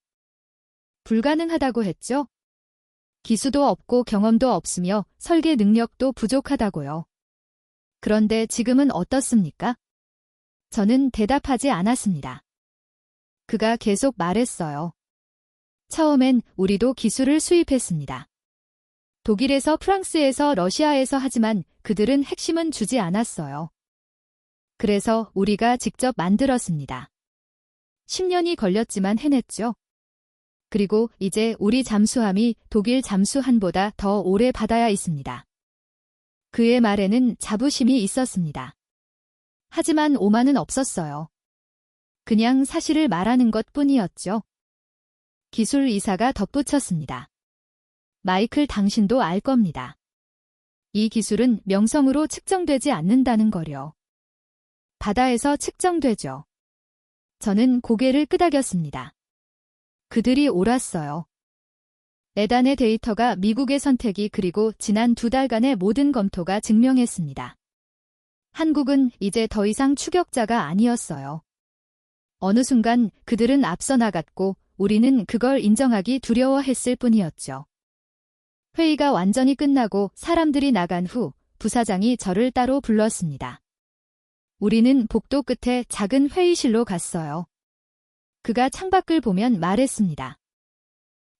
불가능하다고 했죠? 기수도 없고 경험도 없으며 설계 능력도 부족하다고요. 그런데 지금은 어떻습니까? 저는 대답하지 않았습니다. 그가 계속 말했어요. 처음엔 우리도 기술을 수입했습니다. 독일에서 프랑스에서 러시아에서 하지만 그들은 핵심은 주지 않았어요. 그래서 우리가 직접 만들었습니다. 10년이 걸렸지만 해냈죠. 그리고 이제 우리 잠수함이 독일 잠수함보다 더 오래 받아야 있습니다. 그의 말에는 자부심이 있었습니다. 하지만 오만은 없었어요. 그냥 사실을 말하는 것 뿐이었죠. 기술 이사가 덧붙였습니다. 마이클, 당신도 알 겁니다. 이 기술은 명성으로 측정되지 않는다는 거요. 바다에서 측정되죠. 저는 고개를 끄덕였습니다. 그들이 옳았어요. 에단의 데이터가 미국의 선택이 그리고 지난 2달간의 모든 검토가 증명했습니다. 한국은 이제 더 이상 추격자가 아니었어요. 어느 순간 그들은 앞서 나갔고 우리는 그걸 인정하기 두려워했을 뿐이었죠. 회의가 완전히 끝나고 사람들이 나간 후 부사장이 저를 따로 불렀습니다. 우리는 복도 끝에 작은 회의실로 갔어요. 그가 창밖을 보면 말했습니다.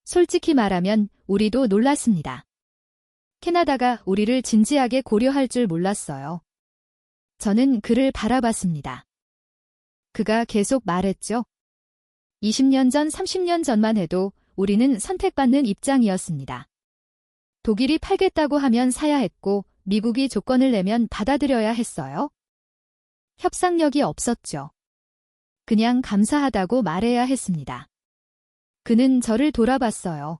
솔직히 말하면 우리도 놀랐습니다. 캐나다가 우리를 진지하게 고려할 줄 몰랐어요. 저는 그를 바라봤습니다. 그가 계속 말했죠. 20년 전, 30년 전만 해도 우리는 선택받는 입장이었습니다. 독일이 팔겠다고 하면 사야 했고 미국이 조건을 내면 받아들여야 했어요. 협상력이 없었죠. 그냥 감사하다고 말해야 했습니다. 그는 저를 돌아봤어요.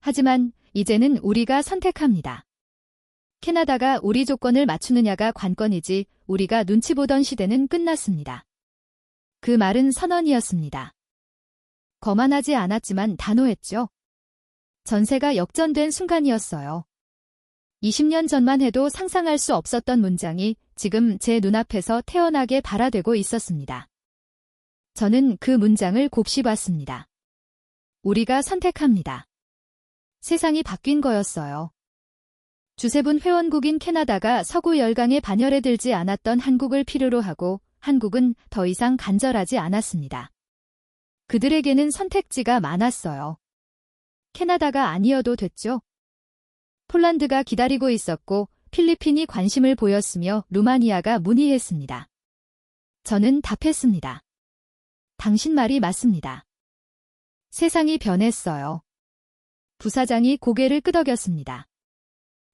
하지만 이제는 우리가 선택합니다. 캐나다가 우리 조건을 맞추느냐가 관건이지 우리가 눈치 보던 시대는 끝났습니다. 그 말은 선언이었습니다. 거만하지 않았지만 단호했죠. 전세가 역전된 순간이었어요. 20년 전만 해도 상상할 수 없었던 문장이 지금 제 눈앞에서 태어나게 발화되고 있었습니다. 저는 그 문장을 곱씹 봤습니다. 우리가 선택합니다. 세상이 바뀐 거였어요. 주세분 회원국인 캐나다가 서구 열강의 반열에 들지 않았던 한국을 필요로 하고 한국은 더 이상 간절하지 않았습니다. 그들에게는 선택지가 많았어요. 캐나다가 아니어도 됐죠. 폴란드가 기다리고 있었고 필리핀이 관심을 보였으며 루마니아가 문의했습니다. 저는 답했습니다. 당신 말이 맞습니다. 세상이 변했어요. 부사장이 고개를 끄덕였습니다.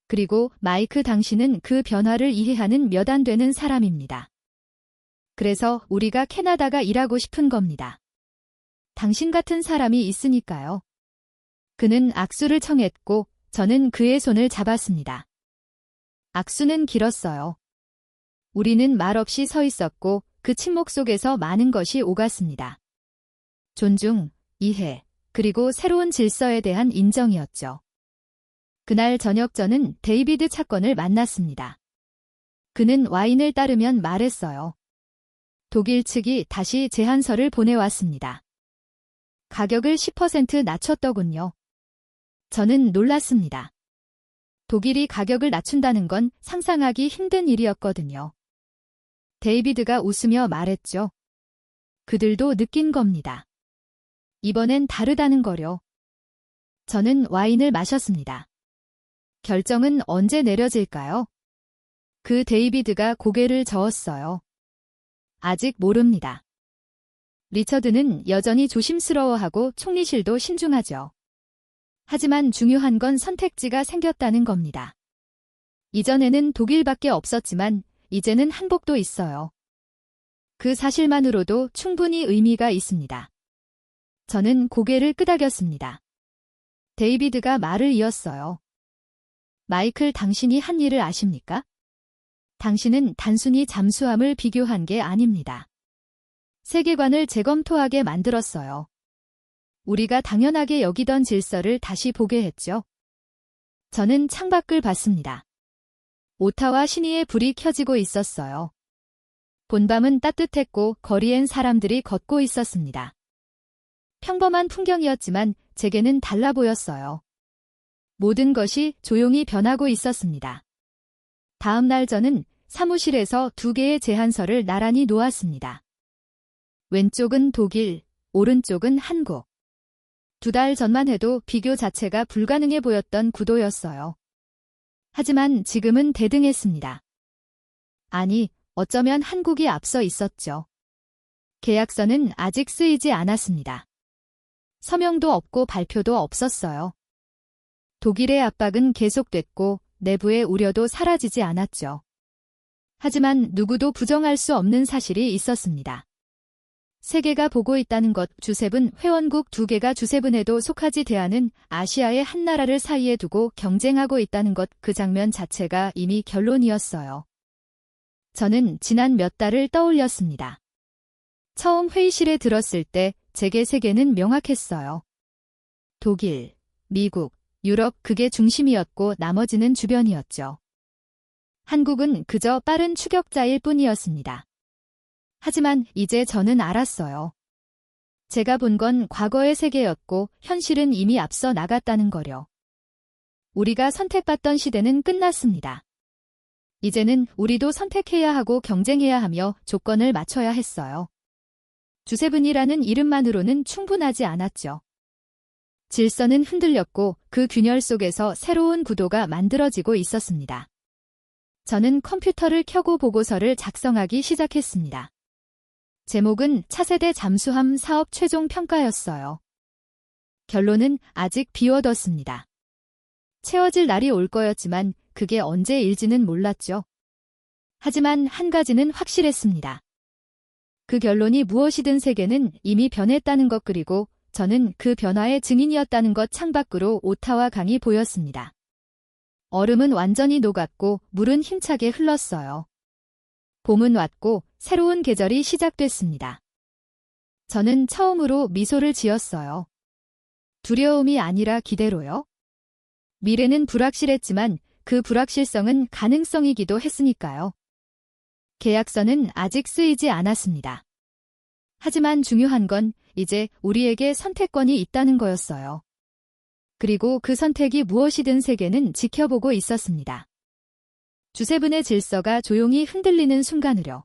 그리고 마이크, 당신은 그 변화를 이해하는 몇 안 되는 사람입니다. 그래서 우리가 캐나다가 일하고 싶은 겁니다. 당신 같은 사람이 있으니까요. 그는 악수를 청했고 저는 그의 손을 잡았습니다. 악수는 길었어요. 우리는 말없이 서 있었고 그 침묵 속에서 많은 것이 오갔습니다. 존중, 이해, 그리고 새로운 질서에 대한 인정이었죠. 그날 저녁 저는 데이비드 차건을 만났습니다. 그는 와인을 따르면 말했어요. 독일 측이 다시 제안서를 보내왔습니다. 가격을 10% 낮췄더군요. 저는 놀랐습니다. 독일이 가격을 낮춘다는 건 상상하기 힘든 일이었거든요. 데이비드가 웃으며 말했죠. 그들도 느낀 겁니다. 이번엔 다르다는 거요. 저는 와인을 마셨습니다. 결정은 언제 내려질까요? 그 데이비드가 고개를 저었어요. 아직 모릅니다. 리처드는 여전히 조심스러워하고 총리실도 신중하죠. 하지만 중요한 건 선택지가 생겼다는 겁니다. 이전에는 독일밖에 없었지만 이제는 한국도 있어요. 그 사실만으로도 충분히 의미가 있습니다. 저는 고개를 끄덕였습니다. 데이비드가 말을 이었어요. 마이클, 당신이 한 일을 아십니까? 당신은 단순히 잠수함을 비교한 게 아닙니다. 세계관을 재검토하게 만들었어요. 우리가 당연하게 여기던 질서를 다시 보게 했죠. 저는 창밖을 봤습니다. 오타와 시니의 불이 켜지고 있었어요. 본밤은 따뜻했고 거리엔 사람들이 걷고 있었습니다. 평범한 풍경이었지만 제게는 달라 보였어요. 모든 것이 조용히 변하고 있었습니다. 다음 날 저는 사무실에서 2개의 제안서를 나란히 놓았습니다. 왼쪽은 독일, 오른쪽은 한국. 2달 전만 해도 비교 자체가 불가능해 보였던 구도였어요. 하지만 지금은 대등했습니다. 아니, 어쩌면 한국이 앞서 있었죠. 계약서는 아직 쓰이지 않았습니다. 서명도 없고 발표도 없었어요. 독일의 압박은 계속됐고 내부의 우려도 사라지지 않았죠. 하지만 누구도 부정할 수 없는 사실이 있었습니다. 세계가 보고 있다는 것, 주세븐 회원국 2개가 주세븐에도 속하지 대하는 아시아의 한 나라를 사이에 두고 경쟁하고 있다는 것, 그 장면 자체가 이미 결론이었어요. 저는 지난 몇 달을 떠올렸습니다. 처음 회의실에 들었을 때 제게 세계는 명확했어요. 독일, 미국, 유럽, 그게 중심이었고 나머지는 주변이었죠. 한국은 그저 빠른 추격자일 뿐이었습니다. 하지만 이제 저는 알았어요. 제가 본 건 과거의 세계였고 현실은 이미 앞서 나갔다는 거려. 우리가 선택받던 시대는 끝났습니다. 이제는 우리도 선택해야 하고 경쟁해야 하며 조건을 맞춰야 했어요. 주세븐이라는 이름만으로는 충분하지 않았죠. 질서는 흔들렸고 그 균열 속에서 새로운 구도가 만들어지고 있었습니다. 저는 컴퓨터를 켜고 보고서를 작성하기 시작했습니다. 제목은 차세대 잠수함 사업 최종 평가였어요. 결론은 아직 비워뒀습니다. 채워질 날이 올 거였지만 그게 언제일지는 몰랐죠. 하지만 한 가지는 확실했습니다. 그 결론이 무엇이든 세계는 이미 변했다는 것, 그리고 저는 그 변화의 증인이었다는 것. 창밖으로 오타와 강이 보였습니다. 얼음은 완전히 녹았고 물은 힘차게 흘렀어요. 봄은 왔고 새로운 계절이 시작됐습니다. 저는 처음으로 미소를 지었어요. 두려움이 아니라 기대로요. 미래는 불확실했지만 그 불확실성은 가능성이기도 했으니까요. 계약서는 아직 쓰이지 않았습니다. 하지만 중요한 건 이제 우리에게 선택권이 있다는 거였어요. 그리고 그 선택이 무엇이든 세계는 지켜보고 있었습니다. 주세분의 질서가 조용히 흔들리는 순간으로